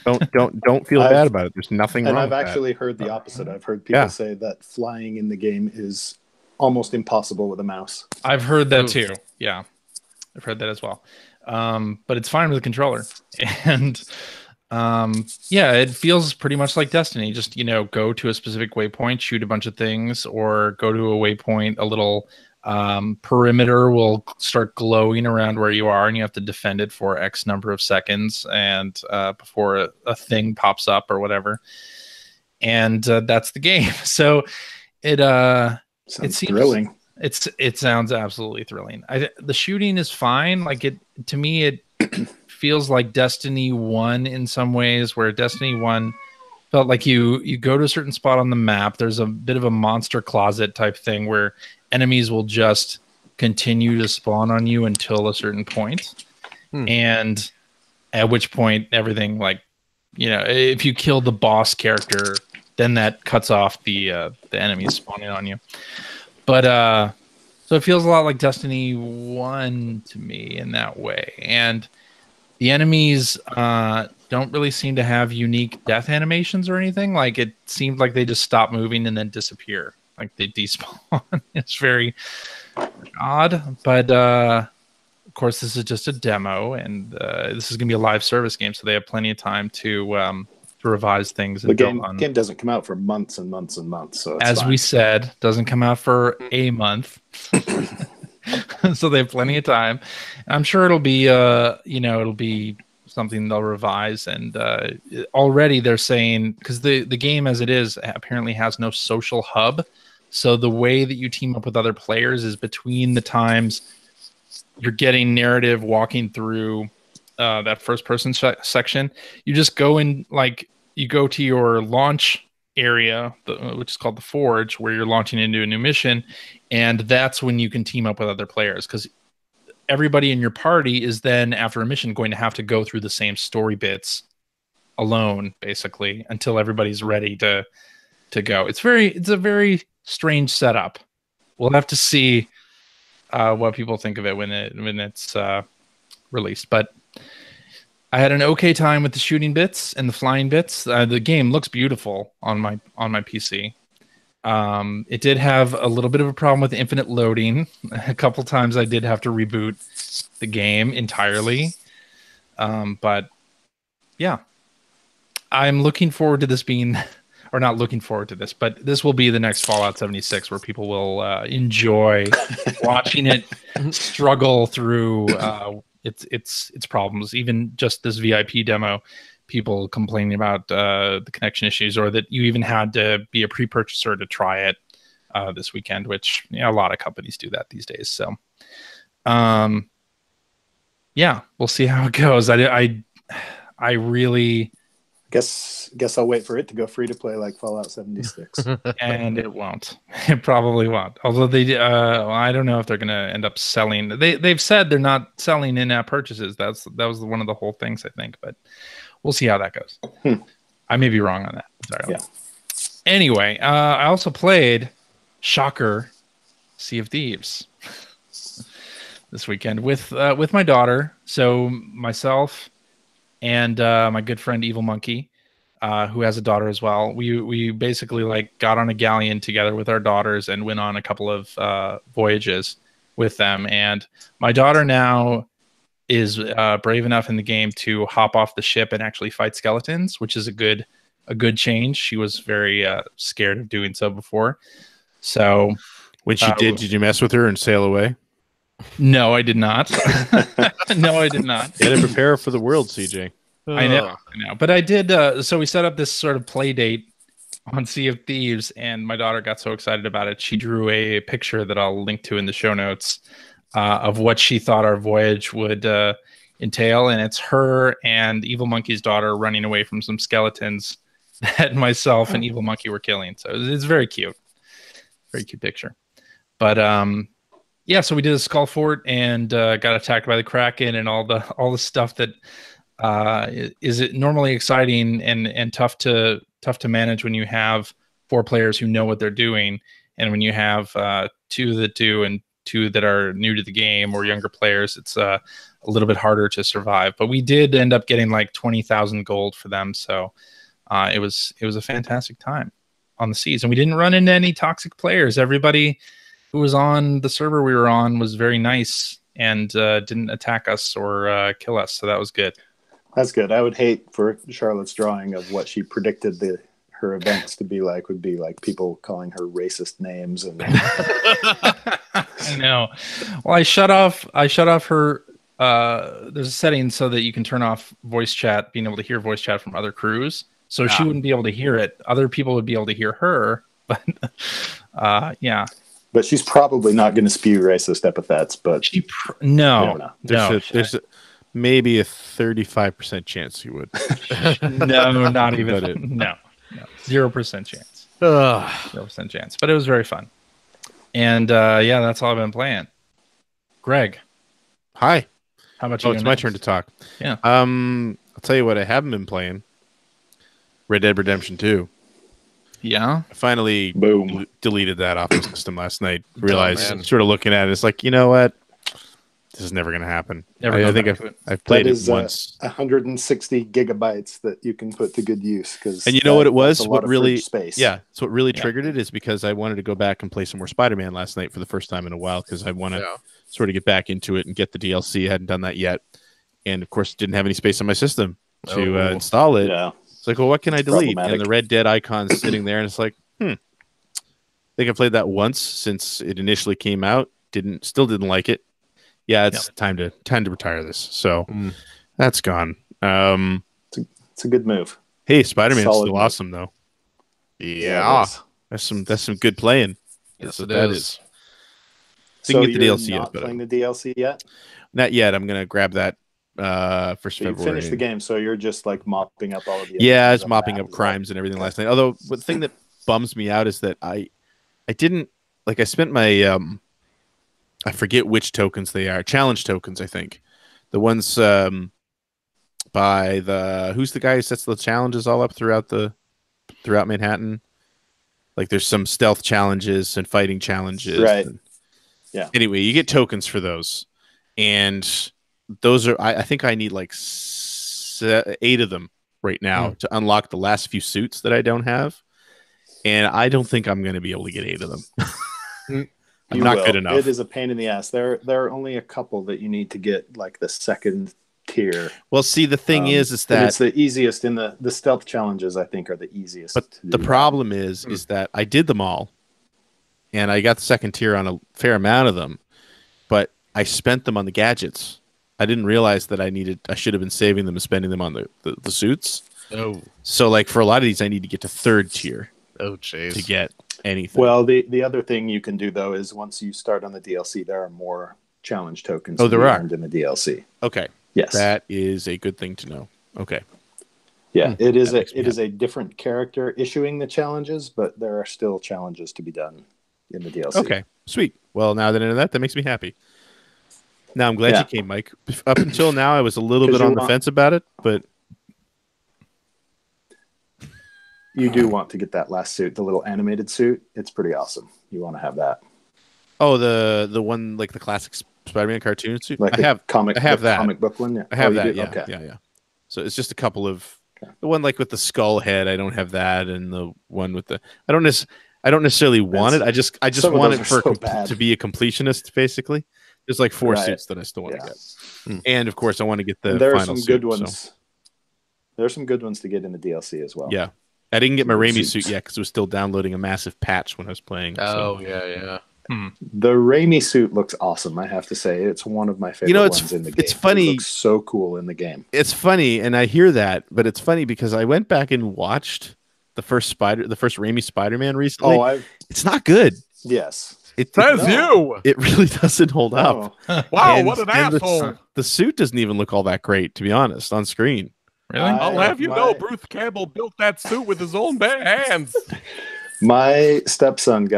Don't feel bad about it. There's nothing wrong. And I've with actually heard the opposite. I've heard people say that flying in the game is almost impossible with a mouse. I've heard that too. Yeah, I've heard that as well. But it's fine with a controller, and it feels pretty much like Destiny. Just go to a specific waypoint, shoot a bunch of things, or go to a waypoint. A little perimeter will start glowing around where you are, and you have to defend it for X number of seconds, and before a thing pops up or whatever. And that's the game. So it seems thrilling. It sounds absolutely thrilling. The shooting is fine. Like to me, it feels like Destiny 1 in some ways, where Destiny 1 felt like you go to a certain spot on the map. There's a bit of a monster closet type thing where enemies will just continue to spawn on you until a certain point. And at which point everything, like, if you kill the boss character, then that cuts off the enemies spawning on you. But so it feels a lot like Destiny 1 to me in that way. And the enemies don't really seem to have unique death animations or anything. Like, it seemed like they just stop moving and then disappear. Like they despawn. It's very odd. But of course, this is just a demo, and this is going to be a live service game, so they have plenty of time to revise things. The game doesn't come out for months and months and months. So it's as we said, doesn't come out for a month. So they have plenty of time. I'm sure it'll be it'll be something they'll revise. And already they're saying, because the game as it is apparently has no social hub, so the way that you team up with other players is between the times you're getting narrative walking through that first person section. You just go in, like, you go to your launch area, which is called the Forge, where you're launching into a new mission, and that's when you can team up with other players, because everybody in your party is then, after a mission, going to have to go through the same story bits alone, basically, until everybody's ready to go. It's a very strange setup. We'll have to see what people think of it when it's released. But I had an okay time with the shooting bits and the flying bits. The game looks beautiful on my PC. It did have a little bit of a problem with infinite loading. A couple times I did have to reboot the game entirely. But yeah, I'm looking forward to this being, or not looking forward to this, but this will be the next Fallout 76, where people will enjoy watching it struggle through its problems. Even just this VIP demo, people complaining about the connection issues, or that you even had to be a pre-purchaser to try it. this weekend, which a lot of companies do that these days. So, yeah, we'll see how it goes. I really guess I'll wait for it to go free to play like Fallout 76. and it won't. It probably won't. Although they, I don't know if they're going to end up selling. They've said they're not selling in-app purchases. That was one of the whole things, I think. But we'll see how that goes. I may be wrong on that. Sorry. Yeah. Anyway, I also played, shocker, Sea of Thieves this weekend with my daughter. So myself and my good friend Evil Monkey, who has a daughter as well. We basically like got on a galleon together with our daughters and went on a couple of voyages with them. And my daughter now is brave enough in the game to hop off the ship and actually fight skeletons, which is a good change. She was very scared of doing so before. So when she did you mess with her and sail away? No, I did not. No, I did not. You had to prepare for the world, CJ. I know. But I did. So we set up this sort of play date on Sea of Thieves, and my daughter got so excited about it. She drew a picture that I'll link to in the show notes of what she thought our voyage would entail. And it's her and Evil Monkey's daughter running away from some skeletons that myself and Evil Monkey were killing. So it's very cute. Very cute picture. But yeah, so we did a skull fort and got attacked by the Kraken and all the stuff that is it normally exciting and tough to manage when you have 4 players who know what they're doing, and when you have 2 that do and 2 that are new to the game or younger players, it's a little bit harder to survive. But we did end up getting like 20,000 gold for them, so it was a fantastic time on the seas, and we didn't run into any toxic players. Everybody who was on the server we were on was very nice and didn't attack us or kill us, so that was good. That's good. I would hate for Charlotte's drawing of what she predicted her events to be like would be like people calling her racist names and I know. Well, I shut off her there's a setting so that you can turn off voice chat, being able to hear voice chat from other crews. So she wouldn't be able to hear it. Other people would be able to hear her, but yeah. But she's probably not going to spew racist epithets, but no. There's maybe a 35% chance you would. No, not even. No. 0% chance. 0% chance. But it was very fun. And yeah, that's all I've been playing. Greg. Hi. How about you? Oh, it's my turn to talk. Yeah. I'll tell you what I haven't been playing. Red Dead Redemption 2. Yeah. I finally deleted that off the system last night. Realized, sort of looking at it, it's like, you know what? This is never going to happen. I think I've played it once. 160 gigabytes that you can put to good use. And you know what it was? What really space. Yeah. So what really triggered it is because I wanted to go back and play some more Spider-Man last night for the first time in a while because I want to sort of get back into it and get the DLC. I hadn't done that yet. And of course, didn't have any space on my system to install it. Yeah. It's like, well, what can I delete? And the Red Dead icon's sitting there, and it's like, I think I played that once since it initially came out. Still didn't like it. Yeah, it's time to retire this. So that's gone. It's a good move. Hey, Spider-Man's still awesome though. Yeah, that's some good playing. Yes, it is. So you're not playing the DLC yet? Not yet. I'm gonna grab that first so you February. Finish the game, so you're just like mopping up all of the I was mopping up crimes and everything last night. Although the thing that bums me out is that I didn't like I spent my I forget which tokens they are. Challenge tokens, I think. The ones by who's the guy who sets the challenges all up throughout Manhattan? Like there's some stealth challenges and fighting challenges. Right. Yeah. Anyway, you get tokens for those. And those are I think I need like 8 of them right now to unlock the last few suits that I don't have. And I don't think I'm going to be able to get 8 of them. I'm not good enough. It is a pain in the ass. There are only a couple that you need to get like the second tier. Well, see, the thing is that it's the easiest in the stealth challenges. I think are the easiest. But the problem is that I did them all, and I got the second tier on a fair amount of them, but I spent them on the gadgets. I didn't realize that I should have been saving them and spending them on the suits. Oh, so like for a lot of these, I need to get to 3rd tier. Oh, jeez. To get. anything. Well, the other thing you can do though is once you start on the DLC, there are more challenge tokens. Oh, there are earned in the DLC. Okay. Yes, that is a good thing to know. Okay. Yeah, it is a different character issuing the challenges, but there are still challenges to be done in the DLC. Okay, sweet. Well, now that I know that makes me happy. Now I'm glad you came, Mike. Up until now, I was a little bit on the fence about it, but you do want to get that last suit, the little animated suit. It's pretty awesome. You want to have that. Oh, the one like the classic Spider-Man cartoon suit. Like I have that comic book one. Yeah. I have that. Do? Yeah, okay. yeah. So it's just a couple of the one like with the skull head. I don't have that, and the one with the I don't necessarily want it. I just want it for to be a completionist, basically. There's like 4 suits that I still want to get, and of course I want to get the. There are final some good suit, ones. So. There are some good ones to get in the DLC as well. Yeah, I didn't get my Raimi suit yet because it was still downloading a massive patch when I was playing. Oh yeah. The Raimi suit looks awesome. I have to say, it's one of my favorite ones in the game. It's funny. It looks so cool in the game. It's funny, and I hear that, but it's funny because I went back and watched the first Raimi Spider-Man recently. It's not good. Yes. It really doesn't hold up. Wow, what an asshole! The suit doesn't even look all that great, to be honest, on screen. Really? I'll have you know, Bruce Campbell built that suit with his own bare hands. My stepson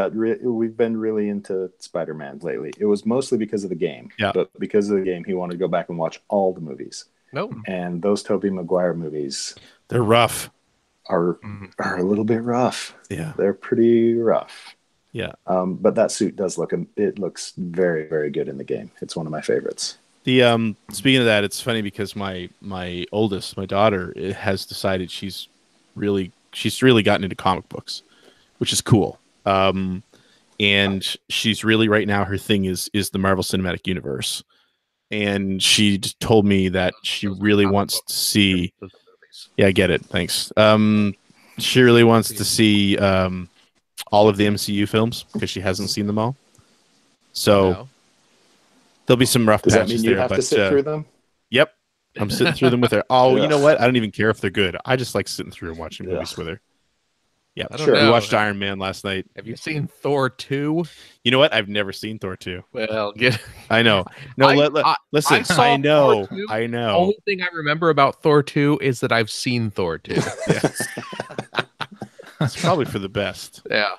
we've been really into Spider-Man lately. It was mostly because of the game. Yeah. But because of the game, he wanted to go back and watch all the movies. Nope. And those Tobey Maguire movies, they're rough. Are a little bit rough. Yeah. They're pretty rough. Yeah. But that suit looks very, very good in the game. It's one of my favorites. The speaking of that, it's funny because my oldest, my daughter, has decided she's really gotten into comic books, which is cool. And she's really right now her thing is the Marvel Cinematic Universe. And she told me that she really wants to see. Yeah, I get it. Thanks. She really wants to see all of the MCU films because she hasn't seen them all. So there'll be some rough patches there. Does that mean you have to sit through them? Yep. I'm sitting through them with her. Oh, You know what? I don't even care if they're good. I just like sitting through and watching movies with her. Yeah, sure. We watched Iron Man last night. Have you seen Thor 2? You know what? I've never seen Thor 2. Well, I know. No, listen. I know. The only thing I remember about Thor 2 is that I've seen Thor 2. It's probably for the best. Yeah.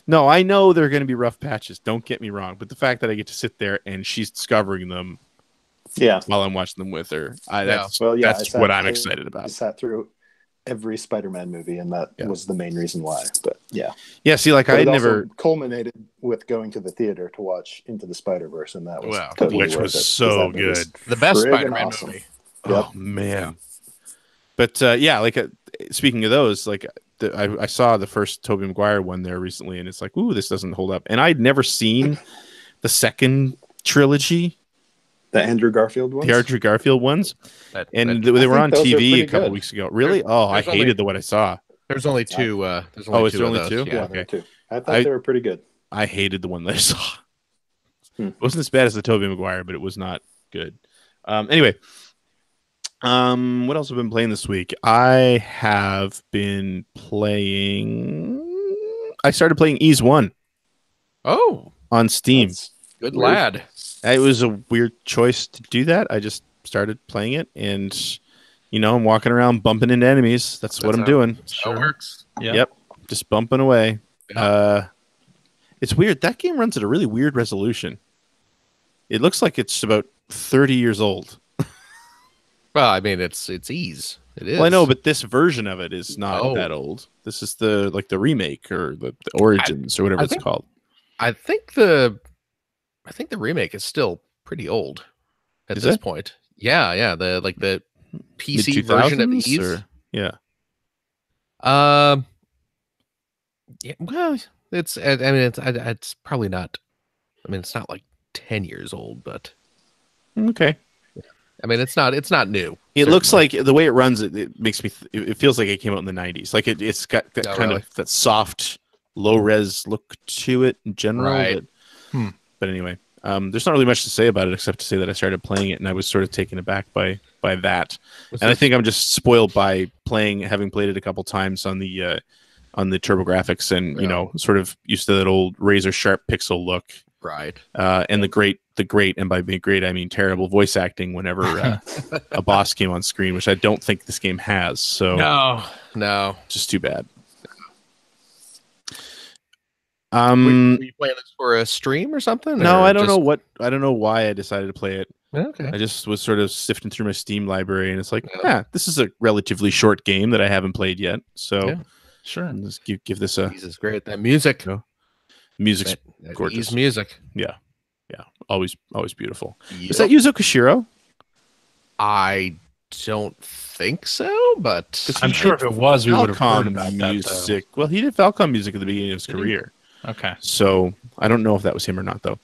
No, I know there are going to be rough patches. Don't get me wrong. But the fact that I get to sit there and she's discovering them while I'm watching them with her, that's what I'm excited about. I sat through every Spider-Man movie, and that was the main reason why. But see, like I never culminated with going to the theater to watch Into the Spider-Verse, and that was which was so good. The best Spider-Man movie. Oh man! But speaking of those, like I saw the first Tobey Maguire one there recently, and it's like, ooh, this doesn't hold up. And I'd never seen the second trilogy. The Andrew Garfield ones? The Andrew Garfield ones. They were on TV a couple weeks ago. Really? I hated what I saw. There's only two. Is there only two? Yeah, okay. Two. I thought they were pretty good. I hated the one that I saw. It wasn't as bad as the Tobey Maguire, but it was not good. Anyway, what else have I been playing this week? I have been playing... I started playing Ease 1. Oh. On Steam. Good lad. It was a weird choice to do that. I just started playing it, and I'm walking around bumping into enemies. That's what I'm doing. Sure works. Yep, just bumping away. Yeah. It's weird. That game runs at a really weird resolution. It looks like it's about 30 years old. Well, I mean, it's Ease. It is. Well, I know, but this version of it is not that old. This is the remake or the Origins or whatever it's called. I think the remake is still pretty old at this point. Yeah. The PC version of Ease. Yeah. Well, it's probably not. I mean, it's not like 10 years old, but okay. I mean, it's not new. It looks like the way it runs. It makes me. It feels like it came out in the 90s. Like it's got that of that soft, low res look to it in general. Right. But anyway, there's not really much to say about it except to say that I started playing it and I was sort of taken aback by that. I think I'm just spoiled by having played it a couple times on the on the TurboGrafx, and Yeah. you know, sort of used to that old razor sharp pixel look, Right. and the great, and by being great I mean terrible voice acting whenever a boss came on screen, which I don't think this game has. So No. just too bad. Were you playing this for a stream or something? No, or I don't just- know I don't know why I decided to play it. Okay. I just was sort of sifting through my Steam library, and it's like, this is a relatively short game that I haven't played yet. So Yeah. Sure. let's give this a Jesus, great. That music. music's That gorgeous. Ys music. Yeah, always beautiful. Yep. Is that Yuzo Koshiro? I don't think so, but I'm sure if it was, we would have heard about music. Well, he did Falcon music at the beginning of his career. that. Okay. So I don't know if that was him or not, though.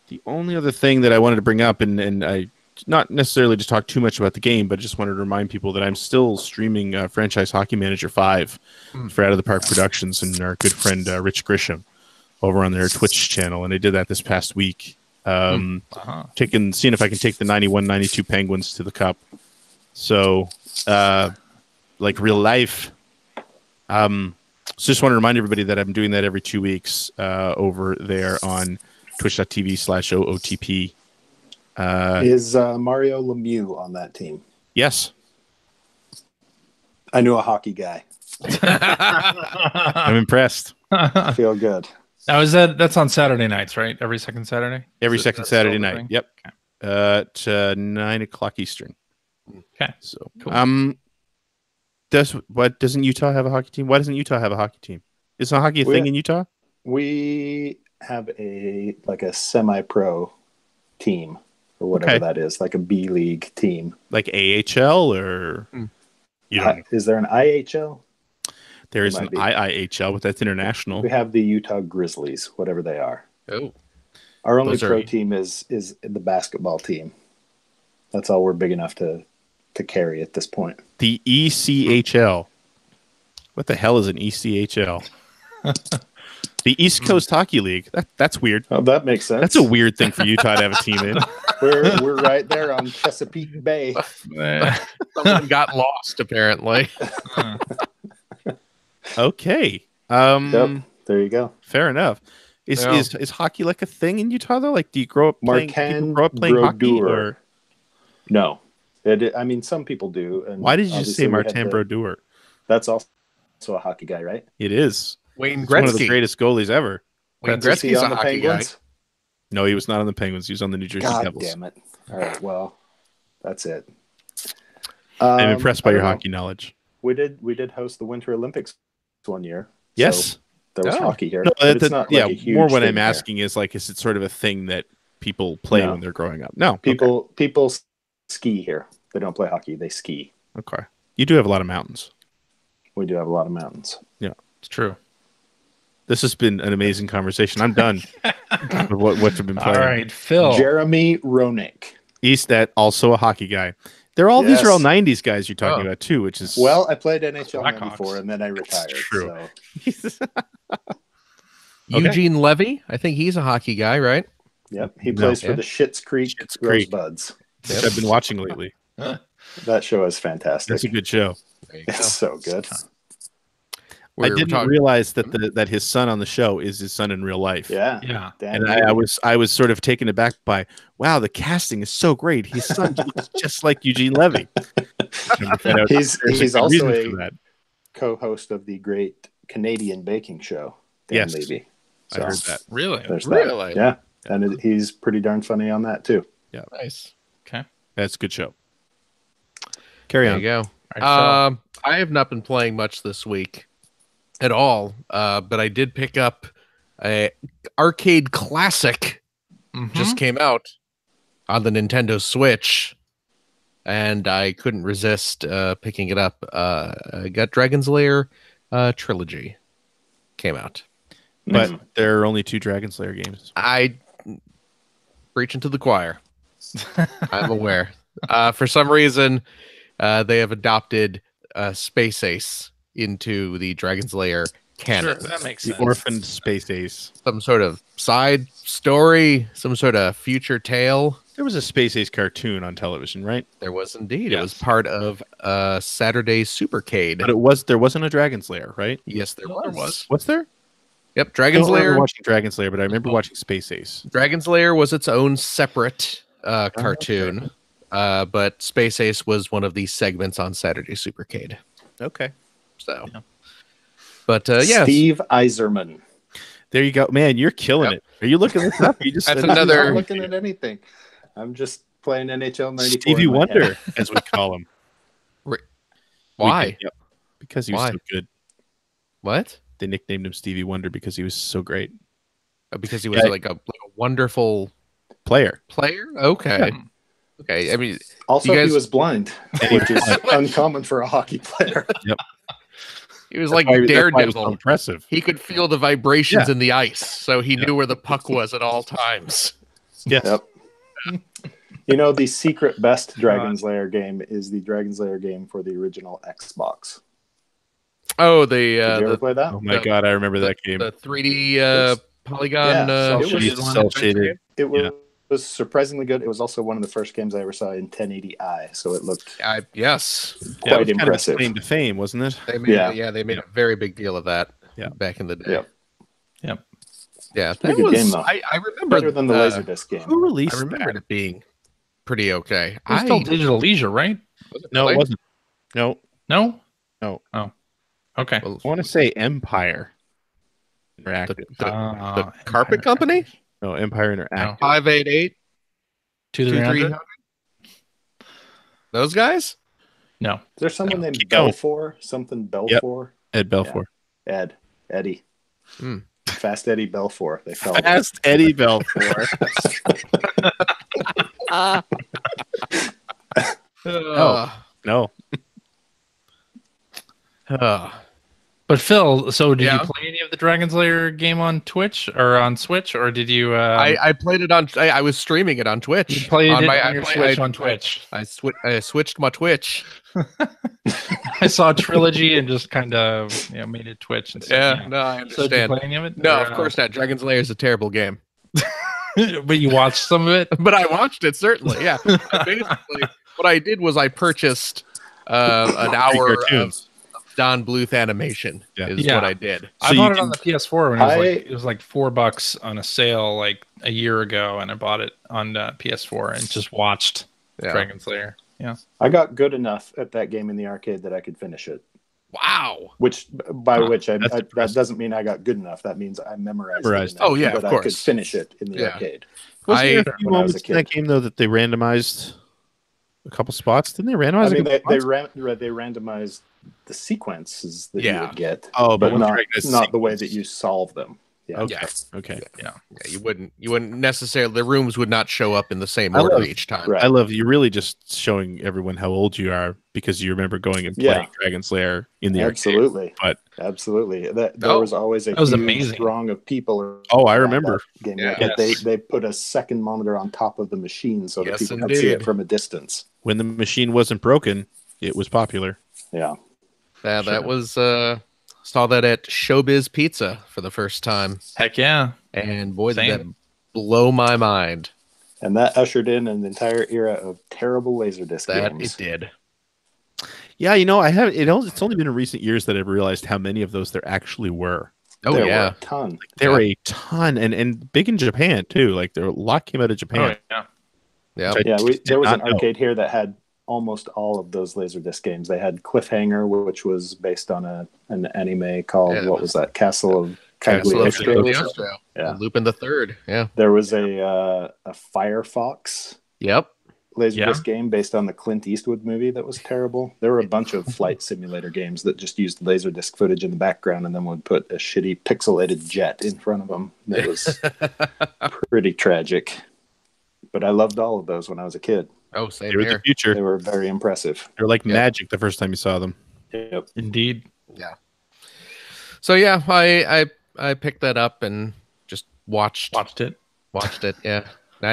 The only other thing that I wanted to bring up, and I not necessarily just talk too much about the game, but just wanted to remind people that I'm still streaming Franchise Hockey Manager 5 for Out of the Park Productions and our good friend Rich Grisham over on their Twitch channel, and I did that this past week. Seeing if I can take the 91-92 Penguins to the Cup. So, like real life. So just want to remind everybody that I'm doing that every 2 weeks over there on twitch.tv/OOTP. Is Mario Lemieux on that team? Yes. I knew a hockey guy. I'm impressed. I feel good. Now that's on Saturday nights, right? Every second Saturday? Every Is it- second that's still Saturday the night. thing? Yep. Okay. At 9 o'clock Eastern. Okay. So, Cool. doesn't Utah have a hockey team? Why doesn't Utah have a hockey team? Is hockey a thing in Utah? We have a semi-pro team or whatever that is, like a B League team. Like AHL or you don't know. Is there an IHL? There is might an be. IIHL, but that's international. We have the Utah Grizzlies, whatever they are. Oh, Our only Those are- pro team is the basketball team. That's all we're big enough to carry at this point. The ECHL. What the hell is an ECHL? The East Coast Hockey League. That's weird. Oh, that makes sense. That's a weird thing for Utah to have a team in. We're right there on Chesapeake Bay. someone got lost apparently. Okay. Yep, there you go. Fair enough. Is hockey like a thing in Utah though? Like, do you grow up playing? People grow up playing hockey, or no? I mean, some people do. And why did you just obviously say we had Martin Brodeur? That's also a hockey guy, right? It is. Wayne He's one of the Gretzky. greatest goalies ever. Wayne Was he Gretzky's on a the hockey guy. Penguins? No, he was not on the Penguins. He was on the New Jersey God Devils. damn it! All right, well, that's it. I'm impressed by I your don't know. hockey knowledge. We did host the Winter Olympics one year. Yes. So there was hockey here. No, but it's not like a huge more what thing I'm here. asking is like, is it sort of a thing that people play No. when they're growing up? No. People ski here. They don't play hockey. They ski. Okay. You do have a lot of mountains. We do have a lot of mountains. It's true. This has been an amazing conversation. I'm done with what you've been playing. All right, Phil. Jeremy Roenick. That also a hockey guy. These are all Yes. 90s guys you're talking about too, which is Well, I played NHL Blackhawks. 94 and then I retired. true. So, Eugene Levy. I think he's a hockey guy, right? yep, he No. plays for the Schitt's Creek Schitt's Creek. Rosebuds. which I've been watching lately. That show is fantastic. That's a good show. There you go. It's so good. I didn't realize that his son on the show is his son in real life. Yeah. Yeah. Dan And I was sort of taken aback by, wow, the casting is so great. His son looks just like Eugene Levy. He's also reason for that. co-host of the great Canadian baking show, Dan Yes. Levy. I heard that. Really? There's Really? that. Yeah. And he's pretty darn funny on that too. Nice. Okay. That's a good show. Carry There on. you go. All right, I have not been playing much this week at all, but I did pick up a arcade classic. Mhm. Just came out on the Nintendo Switch, and I couldn't resist picking it up. I got Dragon's Lair trilogy came out. But there are only 2 Dragon Slayer games. I preaching to the choir. I'm aware. For some reason, they have adopted Space Ace into the Dragon's Lair canon. Sure, that makes The sense. Orphaned Space Ace. Some sort of side story, some sort of future tale. There was a Space Ace cartoon on television, right? There was indeed. Yes. It was part of Saturday Supercade. But there wasn't a Dragon's Lair, right? Yes, there was. What's there? Yep, I Dragon's don't remember Lair. watching Dragon's Lair, but I remember watching Space Ace. Dragon's Lair was its own separate cartoon, but Space Ace was one of the segments on Saturday Supercade. Okay. So, but yeah, Steve Eiserman. There you go, man. You're killing it. Are you looking this up? You just That's I'm another- not looking at anything. I'm just playing NHL 94. Stevie in my Wonder, head. as we call him. why? Yep. Because he was Why? so good. What? They nicknamed him Stevie Wonder because he was so great. Because he was Yeah. like a wonderful Player. player. Okay, Yeah. okay. I mean, Also, You guys- he was blind, which is uncommon for a hockey player. he was like That's why it was so Daredevil. impressive. He could feel the vibrations Yeah. in the ice, so he knew where the puck was at all times. Yes. Yep. You know, the secret best Dragon's Lair game is the Dragon's Lair game for the original Xbox. Oh, Did you ever play that? Oh my god, I remember that game. the 3D polygon. Yeah, shaded it was one cel adventure shaded. game? It was surprisingly good. It was also one of the first games I ever saw in 1080i, so it looked Yes, Yeah, it quite was kind of impressive. its claim to fame, wasn't it? they made Yeah. they made a very big deal of that. Yeah. Back in the day. Yep. Yep. Yeah, pretty that good was. game, though. I remember Better than the uh, Laserdisc game. Who released I remember that? it being pretty okay. It was still Digital Leisure, right? No, it wasn't. No. No? No. Oh. Okay. Well, I want to say Empire the, Interactive. the carpet company. No, Empire Interactive. 588 2300? Those guys. No. Is there someone named keep going. Belfour? Something Belfour? Ed Belfour. Eddie. Hmm. Fast Eddie Belfour. They call him. Fast Eddie Belfour. No. But Phil, so did you Yeah. play any of the Dragon's Lair game on Twitch or on Switch, or did you? I played it on. I was streaming it on Twitch. You played it my- on your Switch on Twitch. I switched my Twitch. I saw Trilogy and just kind of made it Twitch. And stuff, No, I So did you understand. play any of it? No, Or, of course not. Dragon's Lair is a terrible game. but you watched some of it. But I watched it certainly. Yeah. Basically, what I did was I purchased an hour of cartoons. Don Bluth animation. Yeah. Is Yeah. what I did. I you bought it can- on the PS4 when it was like $4 on a sale like a year ago, and I bought it on PS4 and just watched Yeah. Dragon's Lair. Yeah. I got good enough at that game in the arcade that I could finish it. Wow. Which, by which, that's that impressive. doesn't mean I got good enough. That means I memorized Memorized it. it. Oh, yeah, but of I could course. finish it in the Yeah. arcade. Wasn't there a few when I was a moments in that kid. game though that they randomized a couple spots? Didn't they randomize? I mean, a couple spots? they randomized the sequences that Yeah. you would get, Oh, but once not, you recognize not the way that sequences. you solve them. Yeah. Okay. Yeah. Okay. Yeah, you wouldn't necessarily. The rooms would not show up in the same I order love- each time. Right. I love you really just showing everyone how old you are because you remember going and playing Yeah. Dragon's Lair in the arcade. Absolutely. But- Absolutely. There Oh, was always a that was huge amazing. throng of people. Oh, I around remember. that game. Yeah. Like, Yes. they put a second monitor on top of the machine so that Yes, people could see it indeed. from a distance. When the machine wasn't broken, it was popular. Yeah. Yeah, Sure. that was saw that at Showbiz Pizza for the first time, Heck yeah. and boy, did Same. that blow my mind. And that ushered in an entire era of terrible Laserdisc That games. it did. Yeah, you know, I have it's only been in recent years that I've realized how many of those there actually were. Oh There were yeah, a ton. There Yeah. were a ton and big in Japan too. Like there were a lot came out of Japan. Oh, yeah. yeah. Which I Yeah, just there did was not an know. arcade here that had almost all of those Laserdisc games. They had Cliffhanger, which was based on an anime called, Yeah, what was that? Castle of Castle of Cagliostro. Cagliostro. Yeah. Lupin the Third. Yeah. There was a Firefox Yep. Laserdisc game based on the Clint Eastwood movie that was terrible. There were a bunch of flight simulator games that just used Laserdisc footage in the background and then would put a shitty pixelated jet in front of them. That was pretty tragic. But I loved all of those when I was a kid. Oh, same They were the here. future. They were very impressive. They were like Yeah. magic the first time you saw them. Yep. Indeed. Yeah. So yeah, I picked that up and just watched Watched it. Yeah. Now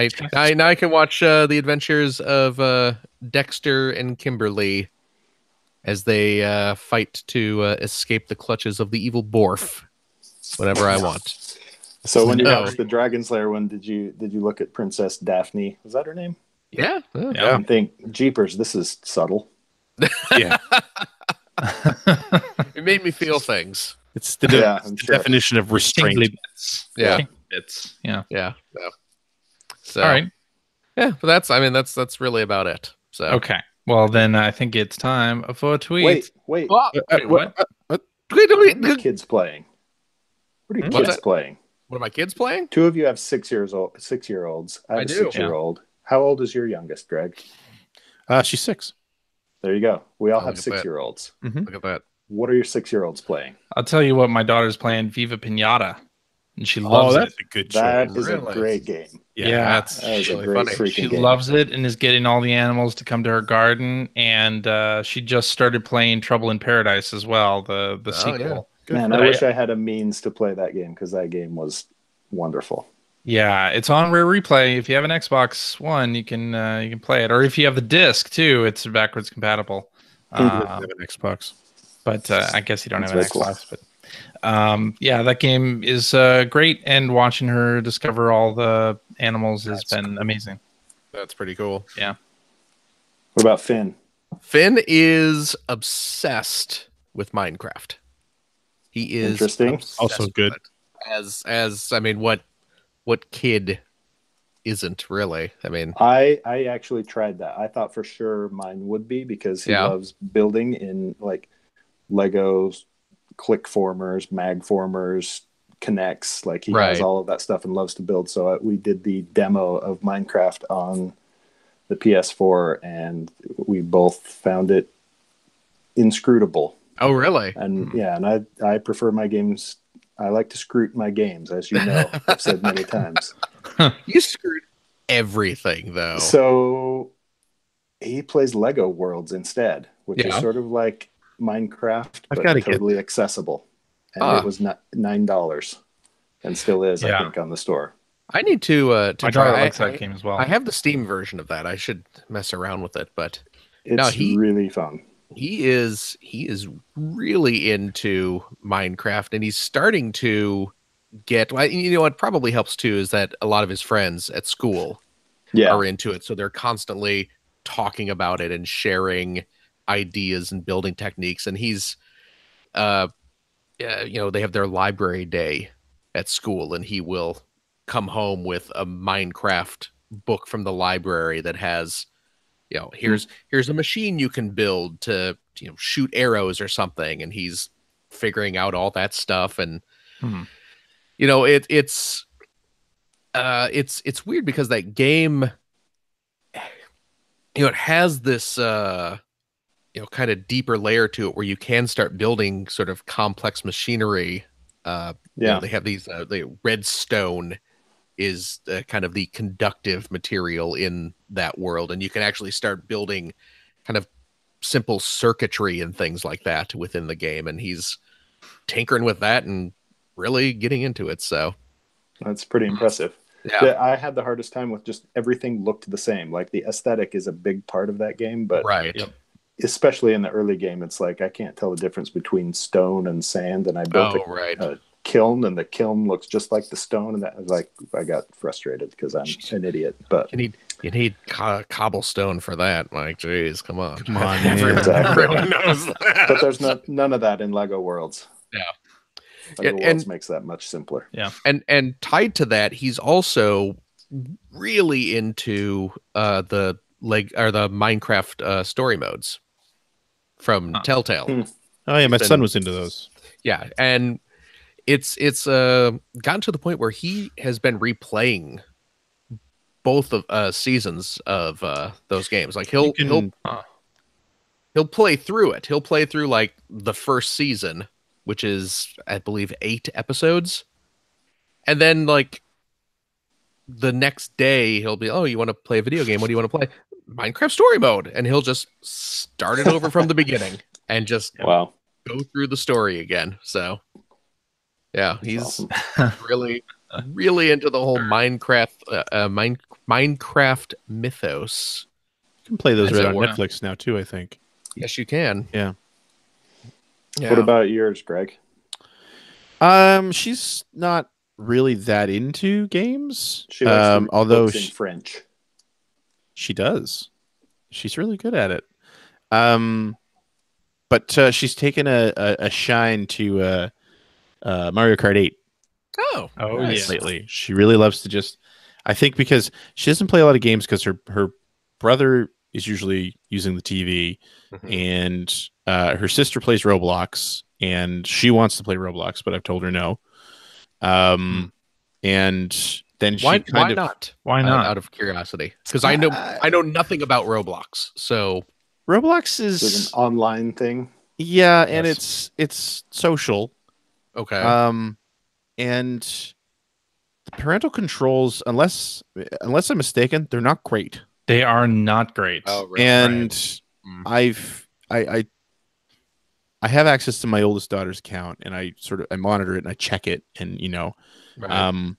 I can watch the adventures of Dexter and Kimberly as they fight to escape the clutches of the evil Borf whenever I want. So when you No. watched the Dragon Slayer one, did you look at Princess Daphne? Was that her name? Yeah. Yeah. And think, jeepers, this is subtle. Yeah, It made me feel things. it's the, Yeah, I'm the sure. definition of restraint. Tingly bits. Yeah. Tingly bits. Yeah. Yeah. So, All right. Yeah, but that's really about it. So Okay. Well, then I think it's time for a tweet. Wait. Oh, Wait, what? What are your kids playing? What are your What's kids that? playing? what are my kids playing? Two of you have 6-year-olds. I have I a do. 6-year-old. How old is your youngest, Greg? She's 6. There you go. We all Oh, have look at that. 6-year-olds. Look at that. What are your 6-year-olds playing? I'll tell you what, my daughter's playing Viva Pinata, and she loves that's it. a good That choice. is Really? a great game. Yeah, that's That is a really great funny. freaking She game. loves it and is getting all the animals to come to her garden. And she just started playing Trouble in Paradise as well, the sequel. Good Man, for I her. wish I had a means to play that game because that game was wonderful. Yeah, it's on Rare Replay. If you have an Xbox One, you can play it, or if you have the disc too, it's backwards compatible. I have an Xbox. But I guess you don't That's have an very cool. Xbox. But yeah, that game is great, and watching her discover all the animals has been amazing. That's pretty cool. Yeah. What about Finn? Finn is obsessed with Minecraft. He is Interesting. obsessed Also with good. it. As I mean, what kid isn't really? I mean, I actually tried that. I thought for sure mine would be because he Yeah. loves building in like Legos, click formers, mag formers, connects. Like he Right. has all of that stuff and loves to build. So we did the demo of Minecraft on the PS4, and we both found it inscrutable. oh really? And yeah, and I prefer my games. I like to scrut my games, as you know. I've said many times. You screwed everything though. So he plays Lego Worlds instead, which Yeah. is sort of like Minecraft, I've but gotta get totally accessible. And Ah. it was $9 and still is, I Yeah. think, on the store. I need to My try. daughter likes that game as well. I have the Steam version of that. I should mess around with it, but It's No, he- really fun. he is really into Minecraft, and he's starting to get. Well, you know what probably helps too is that a lot of his friends at school Yeah. are into it, so they're constantly talking about it and sharing ideas and building techniques. And he's, they have their library day at school, and he will come home with a Minecraft book from the library that has, here's a machine you can build to shoot arrows or something, and he's figuring out all that stuff. And it's weird because that game, it has this kind of deeper layer to it where you can start building sort of complex machinery. They have these the redstone is kind of the conductive material in that world, and you can actually start building kind of simple circuitry and things like that within the game, and he's tinkering with that and really getting into it. So That's pretty impressive. yeah, I had the hardest time with just everything looked the same. Like the aesthetic is a big part of that game, but right. Yep. especially in the early game, it's like I can't tell the difference between stone and sand. And I built a kiln, and the kiln looks just like the stone, and that was like I got frustrated because I'm an idiot. But You need cobblestone for that. Like, geez, come on, man. Exactly. Everyone knows that. but there's none of that in Lego Worlds. Yeah. Lego And- Worlds makes that much simpler. And tied to that, he's also really into the Minecraft story modes from Telltale. Oh yeah, my Been- son was into those. Yeah, and it's gotten to the point where he has been replaying both of seasons of those games. Like he'll play through it. He'll play through like the first season, which is I believe 8 episodes, and then like the next day he'll be, oh, you want to play a video game? What do you want to play? Minecraft story mode, and he'll just start it over from the beginning and just Wow. go through the story again. So yeah, he's awesome. really into the whole Minecraft mythos. You can play those As right it on were. Netflix now too, I think. Yes, you can. Yeah. Yeah. What about yours, Greg? She's not really that into games. She likes to read although books in French. she does. She's really good at it. But she's taken a shine to Mario Kart 8 Oh, Nice. lately. She really loves to just, I think because she doesn't play a lot of games because her brother is usually using the TV, and her sister plays Roblox, and she wants to play Roblox, but I've told her no. And then Why she kind of not? Why not? Out of curiosity, because I know nothing about Roblox. So Roblox It's is an online thing. yeah, and Yes. it's social. okay, And the parental controls, unless I'm mistaken, they're not great. They are not great. oh, really? And Mm. I have access to my oldest daughter's account, and I monitor it and I check it, and Right.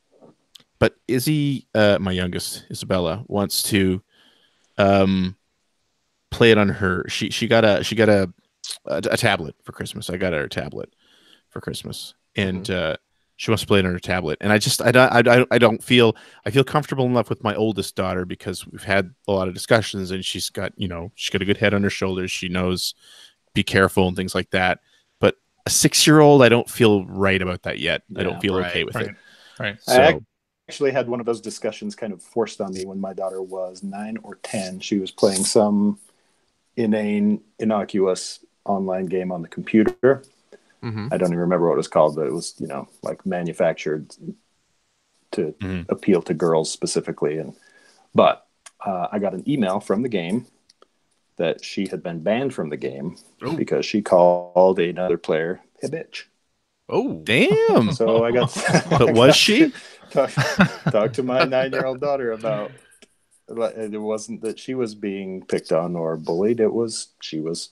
but Izzy, my youngest, Isabella, wants to play it on her. She got a tablet for Christmas. I got her a tablet for Christmas, and she wants to play it on her tablet. And I don't feel comfortable enough with my oldest daughter because we've had a lot of discussions, and she's got a good head on her shoulders. She knows be careful and things like that. But a 6-year-old, I don't feel right about that yet. I don't feel okay with it. Right. So I actually had one of those discussions kind of forced on me when my daughter was 9 or 10. She was playing some inane, innocuous online game on the computer. I don't even remember what it was called, but it was, like manufactured to appeal to girls specifically. But I got an email from the game that she had been banned from the game because she called another player a bitch. Oh, damn. So I got. But was she? Talk to my 9-year-old daughter about. It wasn't that she was being picked on or bullied. It was she was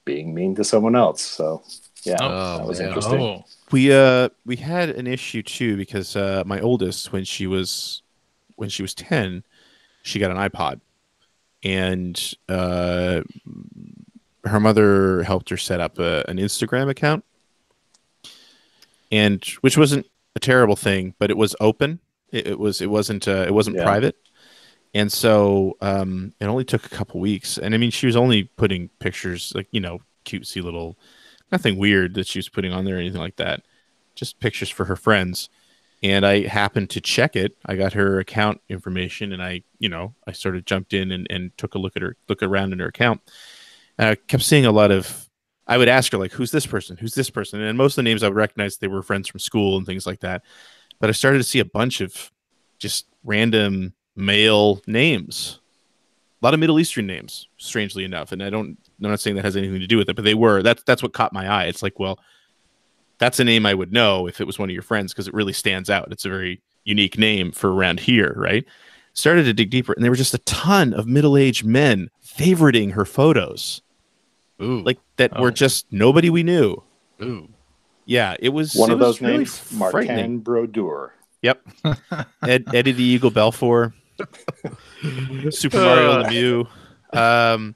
being mean to someone else. So yeah, that was interesting. Oh. We had an issue too because my oldest, when she was 10, she got an iPod, and her mother helped her set up an Instagram account, and which wasn't a terrible thing, but it was open. It wasn't private. And so it only took a couple weeks. And I mean, she was only putting pictures, like, cutesy little, nothing weird that she was putting on there or anything like that. Just pictures for her friends. And I happened to check it. I got her account information, and I sort of jumped in and took a look around in her account. And I kept seeing a lot of, I would ask her, like, who's this person? Who's this person? And most of the names I would recognize, they were friends from school and things like that. But I started to see a bunch of just random male names, a lot of Middle Eastern names, strangely enough. And I'm not saying that has anything to do with it, but they were. That's what caught my eye. It's like, well, that's a name I would know if it was one of your friends, because it really stands out. It's a very unique name for around here, right? Started to dig deeper, and there were just a ton of middle-aged men favoriting her photos. ooh, Like that were just nobody we knew. ooh. Yeah, it was One of those really names, frightening. Martin Brodeur. Yep. Eddie the Eagle Balfour. Super Mario Lemieux.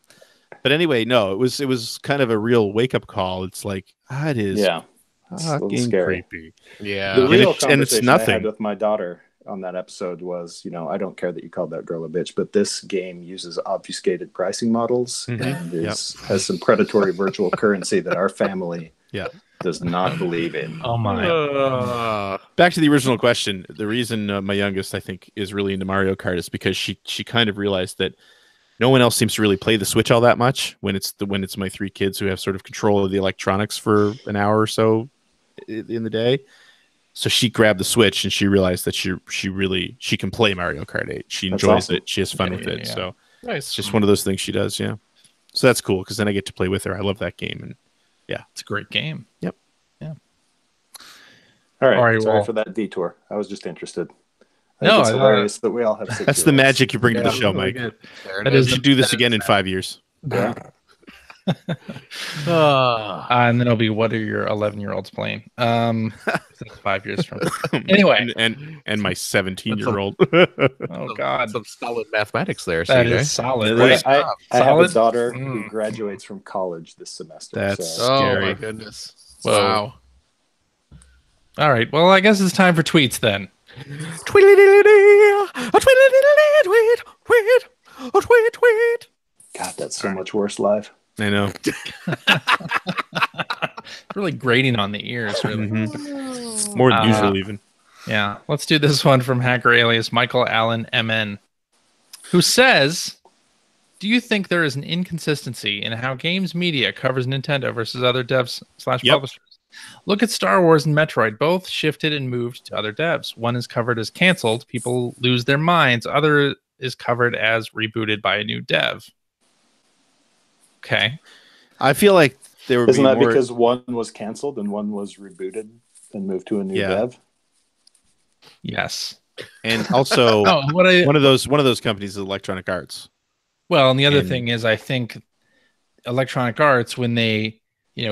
But anyway, no, it was kind of a real wake-up call. It's like, it is It's a little fucking scary. creepy. Yeah. The real and it's conversation I had nothing. with my daughter on that episode was, I don't care that you called that girl a bitch, but this game uses obfuscated pricing models and has some predatory virtual currency that our family does not believe in. Oh my. Back to the original question. The reason my youngest, I think, is really into Mario Kart is because she kind of realized that no one else seems to really play the Switch all that much when it's my 3 kids who have sort of control of the electronics for an hour or so in the day. So she grabbed the Switch, and she realized that she can play Mario Kart 8. She enjoys it. She has fun with it. So Nice. it's just one of those things she does. Yeah. So that's cool, because then I get to play with her. I love that game. And It's a great game. Yep. Yeah. All right. Sorry well- for that detour. I was just interested. No, it's I- hilarious that we all have 6 that's the magic you bring to the show, really Mike. good. There it That We is is. should do this again in 5 years. Yeah. And then it'll be, what are your 11-year-olds playing? That's 5 years from now. Anyway. and my 17-year-old. Oh God, Some solid mathematics there. that CJ. is solid. That Right? is- I have a Solid? daughter who graduates from college this semester. That's so Oh scary. my goodness! Whoa. Wow. All right. Well, I guess it's time for tweets then. Tweet. God, that's so much worse live. I know. Really grating on the ears, really. More than usual, even. Yeah. Let's do this one from hacker alias Michael Allen MN, who says, do you think there is an inconsistency in how games media covers Nintendo versus other devs / publishers? Look at Star Wars and Metroid. Both shifted and moved to other devs. One is covered as canceled. People lose their minds. Other is covered as rebooted by a new dev. Okay. I feel like there would Isn't be that more... because one was canceled and one was rebooted and moved to a new dev? Yes. And also, one of those companies is Electronic Arts. Well, and the other thing is, I think Electronic Arts, when they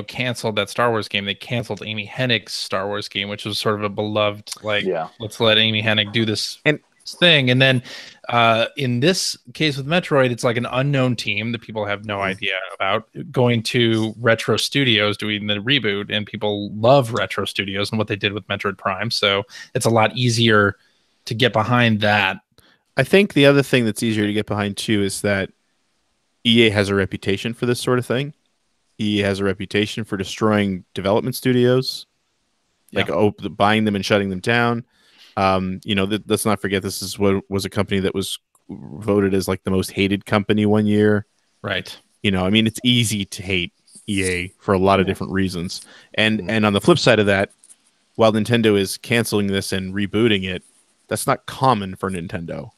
canceled that Star Wars game, they canceled Amy Hennig's Star Wars game, which was sort of a beloved, let's let Amy Hennig do this thing. And then in this case with Metroid, it's like an unknown team that people have no idea about going to Retro Studios doing the reboot, and people love Retro Studios and what they did with Metroid Prime. So it's a lot easier to get behind that. I think the other thing that's easier to get behind too is that EA has a reputation for this sort of thing. EA has a reputation for destroying development studios, buying them and shutting them down. Let's not forget this is what was a company that was voted as like the most hated company one year. Right. It's easy to hate EA for a lot of different reasons. And on the flip side of that, while Nintendo is canceling this and rebooting it, that's not common for Nintendo.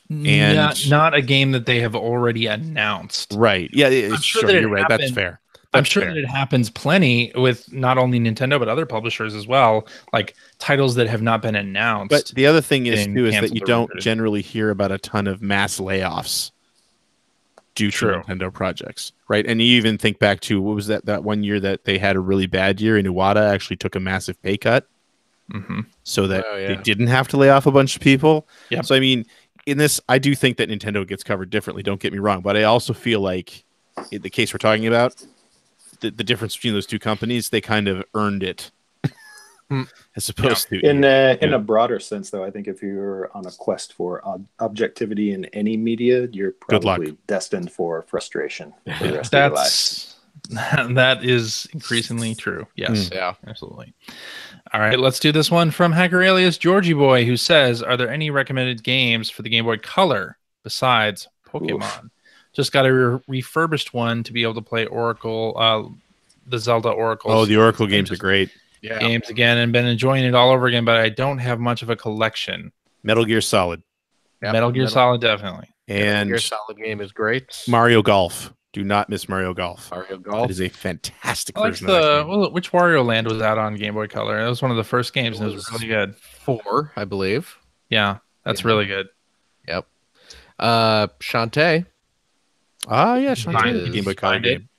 And not a game that they have already announced. Right. Yeah, you're right. That's fair. I'm sure that it happens plenty with not only Nintendo, but other publishers as well, like titles that have not been announced. But the other thing is that you don't generally hear about a ton of mass layoffs due to Nintendo projects, right? And you even think back to, what was that one year that they had a really bad year, and Iwata actually took a massive pay cut so that they didn't have to lay off a bunch of people. Yep. So, in this, I do think that Nintendo gets covered differently. Don't get me wrong, but I also feel like in the case we're talking about, the difference between those two companies, they kind of earned it, as opposed to in a broader sense. Though I think if you're on a quest for objectivity in any media, you're probably destined for frustration for the rest of your life. That is increasingly true. Yes. Yeah, absolutely. All right, let's do this one from hacker alias Georgie Boy, who says, are there any recommended games for the Game Boy Color besides Pokemon? Oof. Just got a refurbished one to be able to play Oracle, the Zelda Oracle. Oh, the Oracle games are great. Yeah. Games again, and been enjoying it all over again, but I don't have much of a collection. Metal Gear Solid. Yep. Metal Gear Solid, definitely. And Metal Gear Solid game is great. Mario Golf. Do not miss Mario Golf. Mario Golf. It is a fantastic version which Wario Land was out on Game Boy Color? That was one of the first games, and it was really good. 4, I believe. Yeah, that's really good. Yep. Shantae. Yeah, Shantae. Game Boy Color game.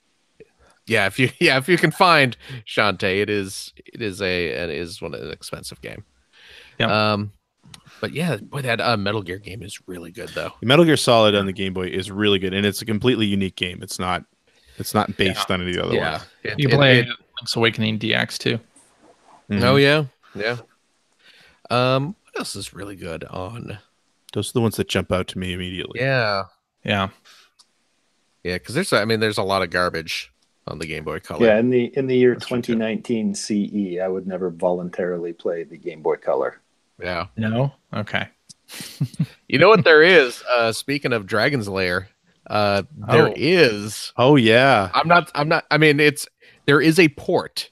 Yeah, if you can find Shantae, it is one of an expensive game. Yeah. But yeah, boy, that Metal Gear game is really good though. Metal Gear Solid on the GameY is really good, and it's a completely unique game. It's not based on any other one. You play Link's Awakening DX too. Mm-hmm. Oh yeah. What else is really good on? Those are the ones that jump out to me immediately. Yeah, because there's a lot of garbage on the Game Boy Color. Yeah, in the year 2019 CE, I would never voluntarily play the Game Boy Color. Yeah. No? Okay. You know what there is? Speaking of Dragon's Lair, there is. Oh yeah. There is a port.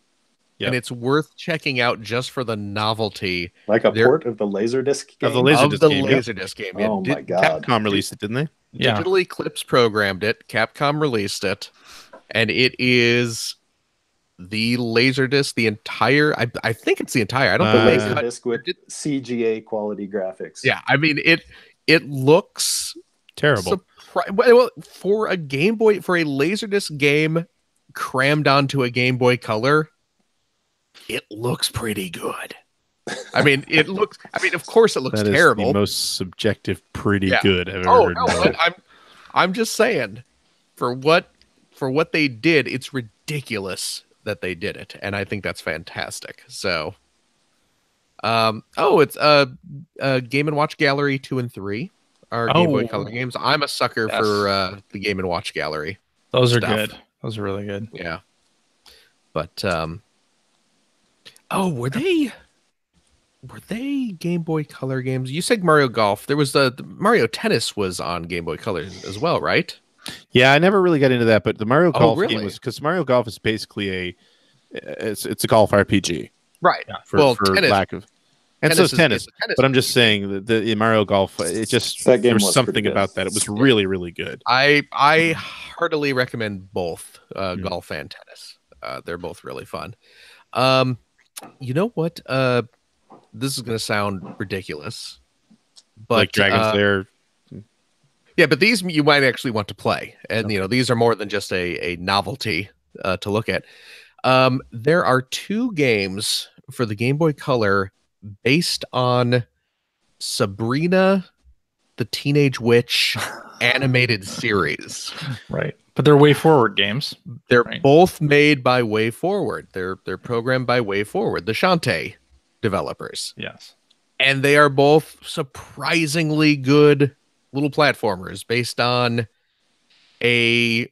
Yep. And it's worth checking out just for the novelty. Like a port of the Laserdisc game? Of the Laserdisc game. Oh my God. Capcom released it, didn't they? Digital Eclipse programmed it. Capcom released it. And it is the Laserdisc, the entire, I think it's the entire, I don't think the Laserdisc with CGA quality graphics. Yeah, it looks terrible. Well, for a Game Boy, for a Laserdisc game crammed onto a Game Boy Color, it looks pretty good. Of course it looks terrible. That is the most subjective pretty good I've ever heard. No, I'm just saying, for what they did, it's ridiculous that they did it, and I think that's fantastic. So It's Game and Watch Gallery 2 and 3 are Game Boy Color games. I'm a sucker for the Game and Watch Gallery. Those are stuff. good. Those are really good. Yeah. But were they Game Boy Color games? You said Mario Golf. There was the Mario Tennis was on Game Boy Color as well, right? Yeah, I never really got into that, but the Mario Golf really? game was because Mario Golf is basically it's a golf RPG, right? Yeah. For tennis, lack of, and so is tennis. But I'm just saying that the Mario Golf, it just That game there was was something pretty good. about that. It was really, really good. I heartily recommend both golf and tennis. They're both really fun. You know what? This is going to sound ridiculous, but Like Dragon's Lair. Yeah, but these you might actually want to play, and these are more than just a novelty to look at. There are 2 games for the Game Boy Color based on Sabrina the Teenage Witch animated series. Right. But they're way forward games. They're right. both made by Way Forward. They're programmed by Way Forward, the Shantae developers. Yes. And they are both surprisingly good little platformers based on a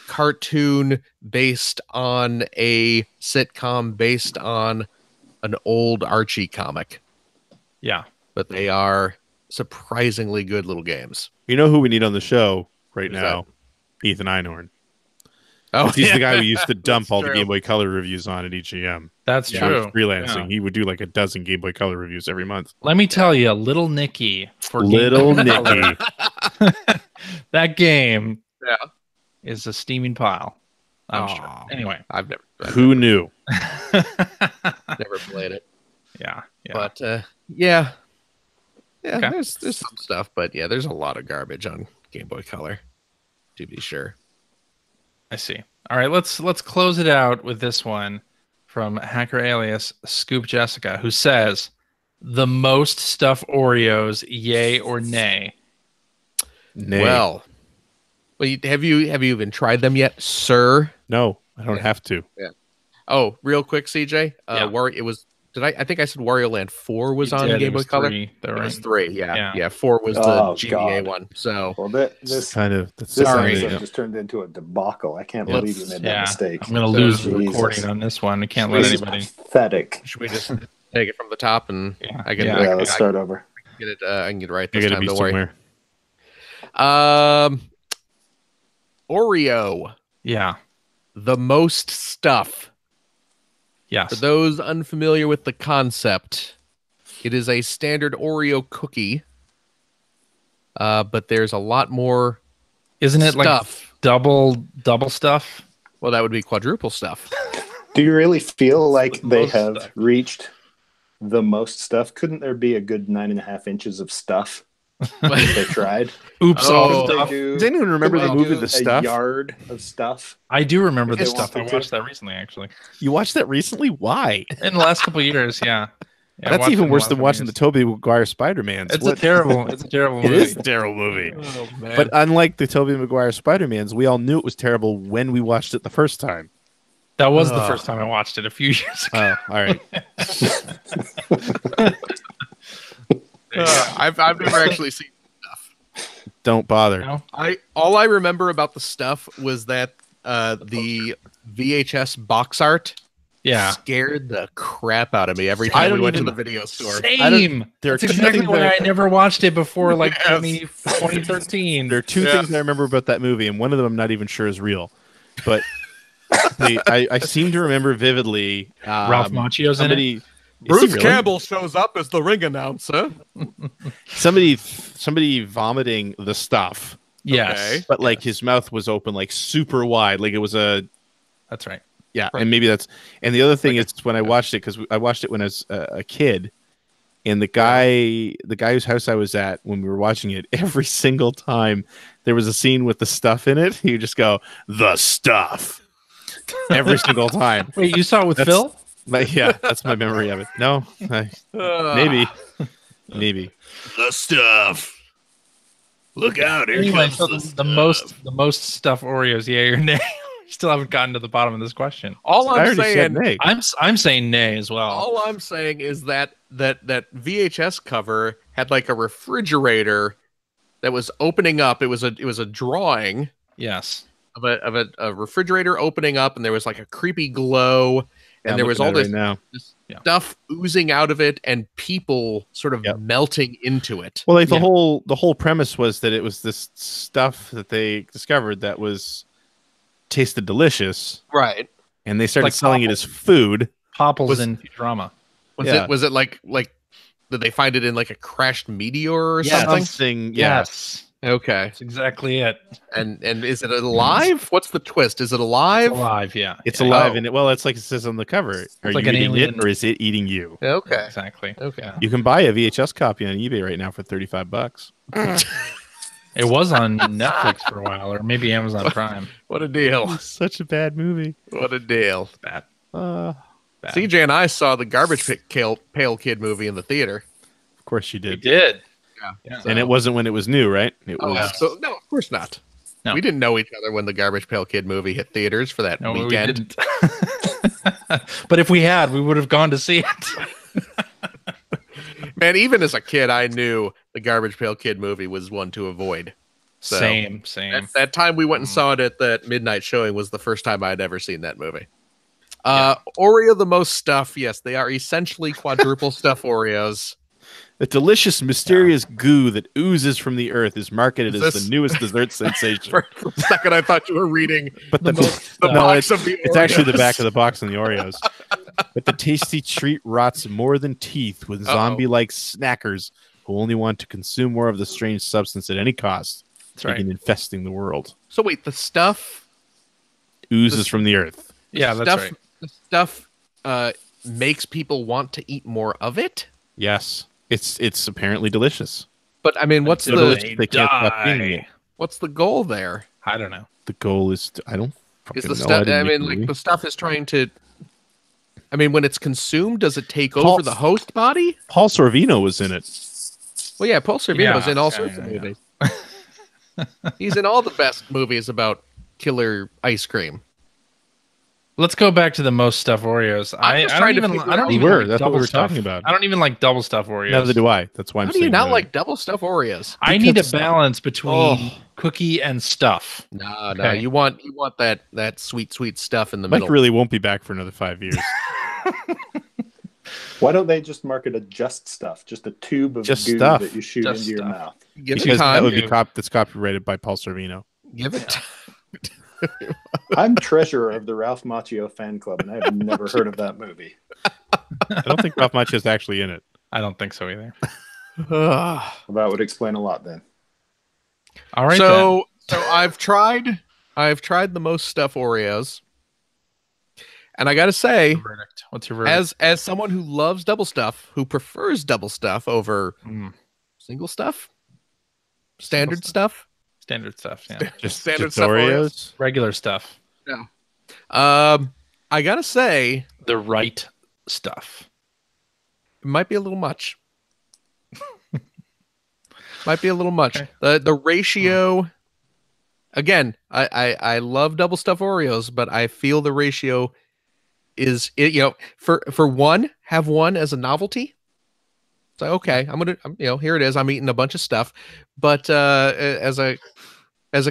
cartoon, based on a sitcom, based on an old Archie comic. Yeah. But they are surprisingly good little games. You know who we need on the show right Who's now? Ethan Einhorn. Oh, He's the guy who used to dump all the true. Game Boy Color reviews on at EGM. That's When he was true. freelancing. Yeah. He would do like a dozen Game Boy Color reviews every month. Let me tell you, Little Nicky for Little Game Boy Color, Nicky. that game Yeah. is a steaming pile. I'm sure. Anyway, I've never Who knew? never played it. yeah. But yeah. Okay. There's some stuff, but yeah, there's a lot of garbage on Game Boy Color, to be sure. I see. All right, let's close it out with this one from Hacker Alias Scoop Jessica, who says, "The most stuffed Oreos, yay or nay?" Nay. Well, have you even tried them yet, sir? No, I don't have to. Oh, real quick, CJ. Yeah. It was. I think I said Wario Land 4 was You on did. Game It Boy was Color. 3, though, It right? was 3. Yeah. Yeah. 4 was the Oh, GBA God. one. So Well, this Kind of. That's this Sorry. episode just turned into a debacle. I can't believe you made that Yeah, mistake. I'm going to lose the Jesus. recording on this one. I can't let This is anybody. pathetic. should we just take it from the top and Yeah. I can Yeah. Yeah, let's start over. get it? I can get it right I this gotta time. be Don't worry. somewhere. Oreo, Yeah. the most stuff. Yes. For those unfamiliar with the concept, it is a standard Oreo cookie, but there's a lot more Isn't it stuff. like double stuff? Well, that would be quadruple stuff. Do you really feel like The they most have stuff. reached the most stuff? Couldn't there be a good 9.5 inches of stuff if they tried? Oops, Oh. all Couldn't stuff. they do, Does anyone remember couldn't the they movie do The Stuff? A yard of stuff. I do remember If the they stuff. I wanted to. watched that recently, actually. You watched that recently? Why? In the last couple of years, yeah. Yeah, I That's watched it even in the worse last than couple watching the years. Tobey Maguire Spider-Mans. It's a terrible It movie. is a terrible movie. Oh, man. But unlike the Tobey Maguire Spider-Mans, we all knew it was terrible when we watched it the first time. That was the Ugh. first time I watched it a few years ago. Oh, all right. I've never actually seen stuff. Don't bother. No? All I remember about the stuff was that the VHS box art Yeah. scared the crap out of me every I time don't we went to even- the video store. Same. There are That's two exactly things why that- I never watched it before, like Yes. 2013. There are two Yeah. things I remember about that movie, and one of them I'm not even sure is real. But I seem to remember vividly Ralph Macchio's in it. somebody. Is he Bruce really? Campbell shows up as the ring announcer. Somebody vomiting the stuff, Yes. Okay. but like his mouth was open like super wide, like it was a That's right. yeah. Right. And maybe that's and the other thing is when I watched it because I watched it when I was a kid, and the guy whose house I was at when we were watching it, every single time there was a scene with the stuff in it, he would just go the stuff every single time. Wait, you saw it with That's- Phil? Like, yeah, that's my memory of it. No, maybe. The stuff. Look out! Here Anyway, comes so the the most stuffed Oreos, yay or nay? Still haven't gotten to the bottom of this question. All I I'm already said saying, nay. I'm saying nay as well. all I'm saying is that VHS cover had like a refrigerator that was opening up. It was a drawing Yes. of a refrigerator opening up, and there was like a creepy glow, Yeah, and I'm there was looking all at it this, right now. this Yeah. stuff oozing out of it, and people sort of Yep. melting into it. Well, like the Yeah. whole premise was that it was this stuff that they discovered that was tasted delicious, Right. and they started Like selling it Popple. as food. Popples Was- in Futurama. Yeah. Was it like did they find it in like a crashed meteor or Yeah, something? something. Yeah. Yes. Okay. That's exactly it. And is it alive? What's the twist? Is it alive? It's alive, yeah. It's Yeah, alive, Oh. and it's like it says on the cover. Are like you an eating alien. it, or is it eating you? Okay. Exactly. Okay. Yeah. You can buy a VHS copy on eBay right now for $35. It was on Netflix for a while, or maybe Amazon Prime. What a deal. It's such a bad movie. What a deal. Bad. Of Bad. CJ and I saw the Garbage Pail Kid movie in the theater. course you We did. did. Yeah. And it wasn't when it was new, right? It Oh, was. so, no, of course not. No. We didn't know each other when the Garbage Pail Kid movie hit theaters for that No, weekend. we didn't. But if we had, we would have gone to see it. Man, even as a kid, I knew the Garbage Pail Kid movie was one to avoid. So, Same. That time we went and saw it at that midnight showing was the first time I'd ever seen that movie. Oreo the most stuff. Yes, they are essentially quadruple stuff Oreos. The delicious, mysterious goo that oozes from the earth is marketed Is as this- the newest dessert sensation. For a second, I thought you were reading But the no, box of the it's actually the Oreos. back of the box on the Oreos. But the tasty treat rots more than teeth with zombie-like snackers who only want to consume more of the strange substance at any cost, That's right. infesting the world. So wait, the stuff Oozes from the earth. Yeah, that's right. The stuff makes people want to eat more of it. Yes, it's apparently delicious. But I mean, what's So the delicious they can't stop eating it. what's the goal there? I don't know. The goal is I don't fucking Is the know. stuff? didn't I make mean, the like movie. the stuff is trying to. I mean, when it's consumed, does it take Paul- over the host body? Paul Sorvino was in it. Well, yeah, Paul Sorvino's Yeah, in all yeah, sorts of yeah, yeah. movies. He's in all the best movies about killer ice cream. Let's go back to the most stuff Oreos. I just don't trying to even. figure I don't out- We even. were. Like That's what double we were stuff. talking about. I don't even like double stuff Oreos. Neither do I. That's why I'm How do you saying not no. like double stuff Oreos? I need a Because- balance between cookie and stuff. No, Okay. you want that sweet stuff in the Mike middle. really won't be back for another 5 years. Why don't they just market a just stuff, just a tube of Just goo stuff. that you shoot Just into your stuff. mouth? Give it Because that time. would be that's copyrighted by Paul Sorvino. Give it. I'm treasurer of the Ralph Macchio fan club, and I've never heard of that movie. I don't think Ralph Macchio's actually in it. I don't think so either. Well, that would explain a lot then. All right. So I've tried the most stuff Oreos, and I gotta say, then. Verdict. What's your verdict? as someone who loves double stuff, who prefers double stuff over Mm, single stuff, standard stuff, standard stuff. Yeah. Just Standard stuff Oreos. Regular stuff. I gotta say, The right stuff. it might be a little much. Might be a little much. Okay. The ratio. Again, I love double stuff Oreos, but I feel the ratio is it. For one, have one as a novelty. It's like, okay, here it is. I'm eating a bunch of stuff, but as a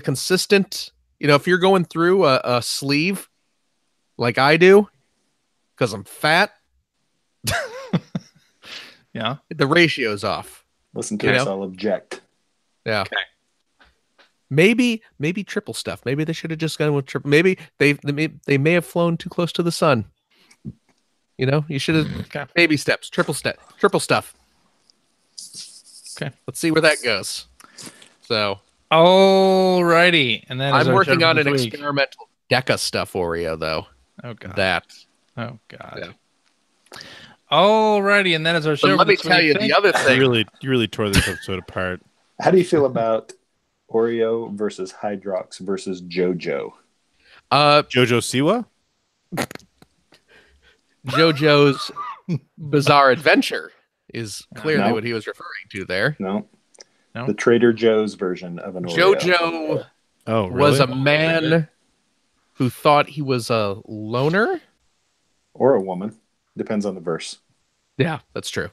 consistent, if you're going through a sleeve like I do, because I'm fat, Yeah. the ratio's off. Listen to You us, know? I'll object. Yeah. Okay. Maybe triple stuff. Maybe they should have just gone with triple. Maybe they may have flown too close to the sun. You should have Okay. baby steps, triple stuff. Okay. Let's see where that goes. So Alrighty. And then I'm working on an this week. experimental Deca stuff Oreo though. Oh god. That. Oh god. Yeah. Alrighty, and then as our show. But let me this tell week, you thank- the other You thing. really tore this episode apart. How do you feel about Oreo versus Hydrox versus JoJo? Jojo Siwa? JoJo's Bizarre Adventure is clearly No. what he was referring to there. No? No? The Trader Joe's version of an Oreo. JoJo Oh, really? was a man who thought he was a loner. Or a woman. Depends on the verse. Yeah, that's true.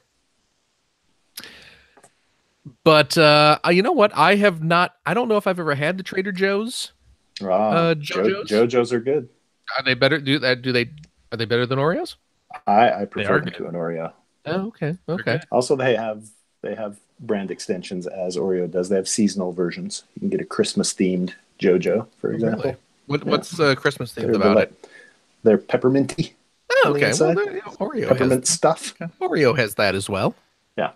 But you know what? I don't know if I've ever had the Trader Joe's. JoJo's? JoJo's are good. Are they better? Are they better than Oreos? I prefer them to an Oreo. Oh, okay. Also, they have brand extensions as Oreo does. They have seasonal versions. You can get a Christmas themed JoJo, for example. Really? What's Christmas themed about it? They're pepperminty. Oh, okay. Well, Oreo peppermint stuff. Okay. Oreo has that as well. Yeah.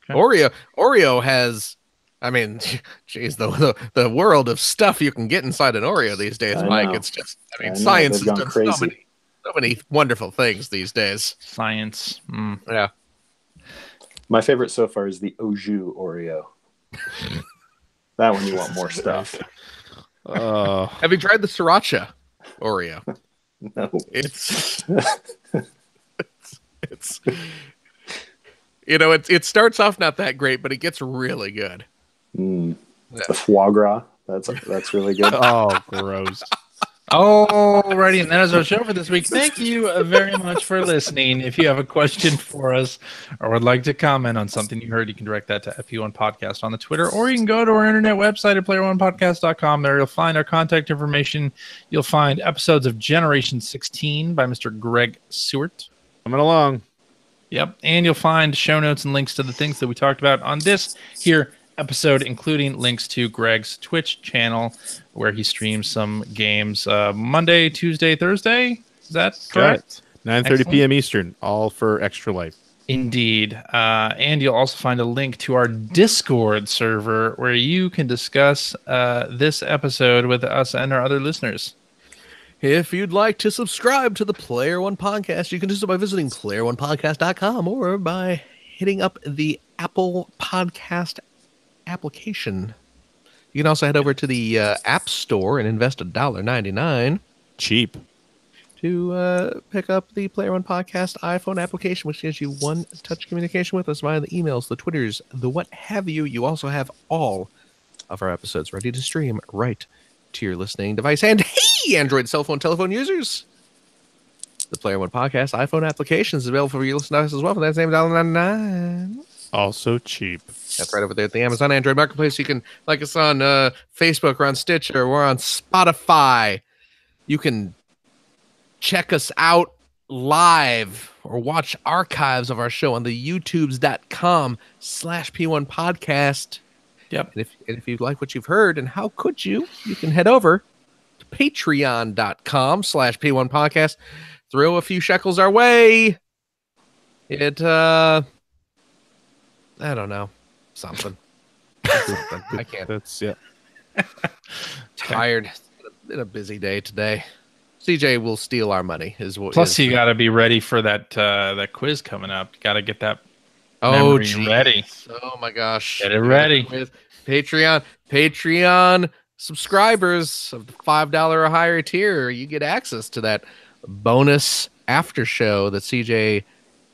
Okay. Oreo has. I mean, geez, the world of stuff you can get inside an Oreo these days, Mike. It's just. I mean, science has done so many wonderful things these days. Science. Yeah. My favorite so far is the au jus Oreo. That one you want more stuff. Have you tried the sriracha Oreo? No. It's it starts off not that great, but it gets really good. The foie gras. That's really good. Oh, gross. Alrighty, and that is our show for this week. Thank you very much for listening. If you have a question for us or would like to comment on something you heard, you can direct that to FP1 Podcast on the Twitter, or you can go to our internet website at player1podcast.com. There you'll find our contact information. You'll find episodes of Generation 16 by Mr. Greg Seward. Coming along. Yep, and you'll find show notes and links to the things that we talked about on this here episode, including links to Greg's Twitch channel, where he streams some games Monday, Tuesday, Thursday. Is that correct? 9:30 p.m. Eastern, all for Extra Life. Indeed. And you'll also find a link to our Discord server where you can discuss this episode with us and our other listeners. If you'd like to subscribe to the Player One Podcast, you can do so by visiting player1podcast.com or by hitting up the Apple Podcast application. You can also head over to the App Store and invest $1.99 cheap to pick up the Player One Podcast iPhone application, which gives you one-touch communication with us via the emails, the Twitters, the what have you. You also have all of our episodes ready to stream right to your listening device. And hey, Android cell phone telephone users, the Player One Podcast iPhone application is available for your listening device as well for that same $1.99. Also cheap. That's right over there at the Amazon Android Marketplace. You can like us on Facebook, we're on Stitcher, we're on Spotify. You can check us out live or watch archives of our show on the youtubes.com/P1 podcast. Yep. And if you like what you've heard, and how could you can head over to patreon.com/P1 podcast. Throw a few shekels our way. I don't know. Something. I can't. That's yeah. Tired. It's been a busy day today. CJ will steal our money. Plus, you got to be ready for that quiz coming up. You got to get that ready. Oh my gosh. Get it ready. With Patreon subscribers of the $5 or higher tier, you get access to that bonus after show that CJ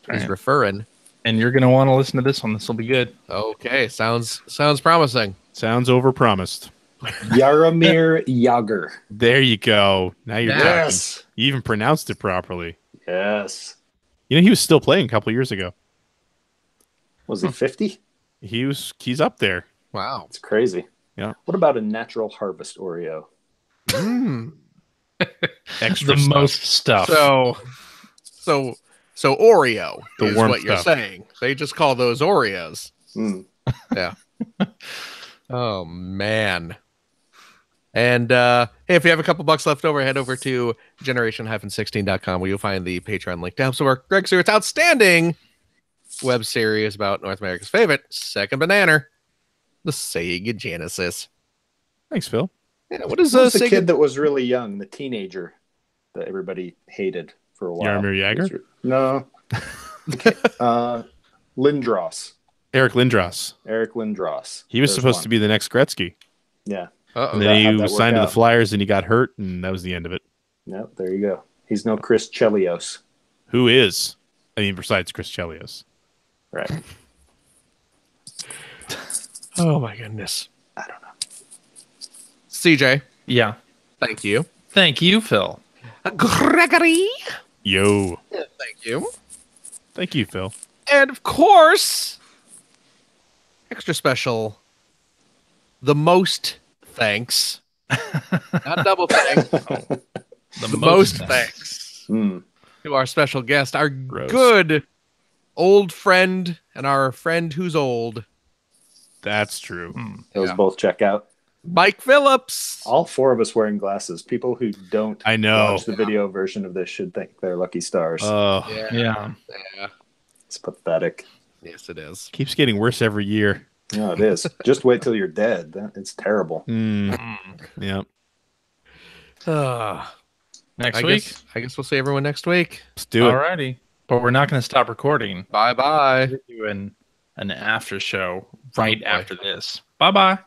is referring. And you're going to want to listen to this one. This will be good. Okay, sounds promising. Sounds overpromised. Jaromir Jagr. There you go. Now you're yes. talking. You even pronounced it properly. Yes. You know, he was still playing a couple of years ago. Was he 50? He's up there. Wow. It's crazy. Yeah. What about a Natural Harvest Oreo? Extra the stuff. most stuff. So Oreo is warm what you're stuff. saying. They just call those Oreos. Yeah. Oh, man. And hey, if you have a couple bucks left over, head over to generation-16.com where you'll find the Patreon link to help support Greg Stewart's outstanding web series about North America's favorite second banana, the Sega Genesis. Thanks, Phil. Yeah, what is the Sega? kid that was really young, the teenager that everybody hated for a while? Jaromir Jagr? No. Lindros. Eric Lindros. Eric Lindros. He was supposed to be the next Gretzky. Yeah. Uh-oh. And then he signed to the Flyers and he got hurt, and that was the end of it. Yep, there you go. He's no Chris Chelios. Who is? I mean, besides Chris Chelios. Right. Oh, my goodness. I don't know. CJ, yeah. thank you Thank you, Phil. Gregory. Yo. Thank you. Thank you, Phil. And of course, extra special, the most thanks. Not double thanks. The most thanks to our special guest, our good old friend, and our friend who's old. That's true. Those both check out. Mike Phillips. All four of us wearing glasses. People who don't watch the Yeah. video version of this should think they're lucky stars. Yeah. It's pathetic. Yes, it is. Keeps getting worse every year. No, it is. Just wait till you're dead. It's terrible. Yeah. Next week? I guess we'll see everyone next week. Let's do it. Alrighty. But we're not going to stop recording. Bye-bye. We're doing an after show right after this. Bye-bye.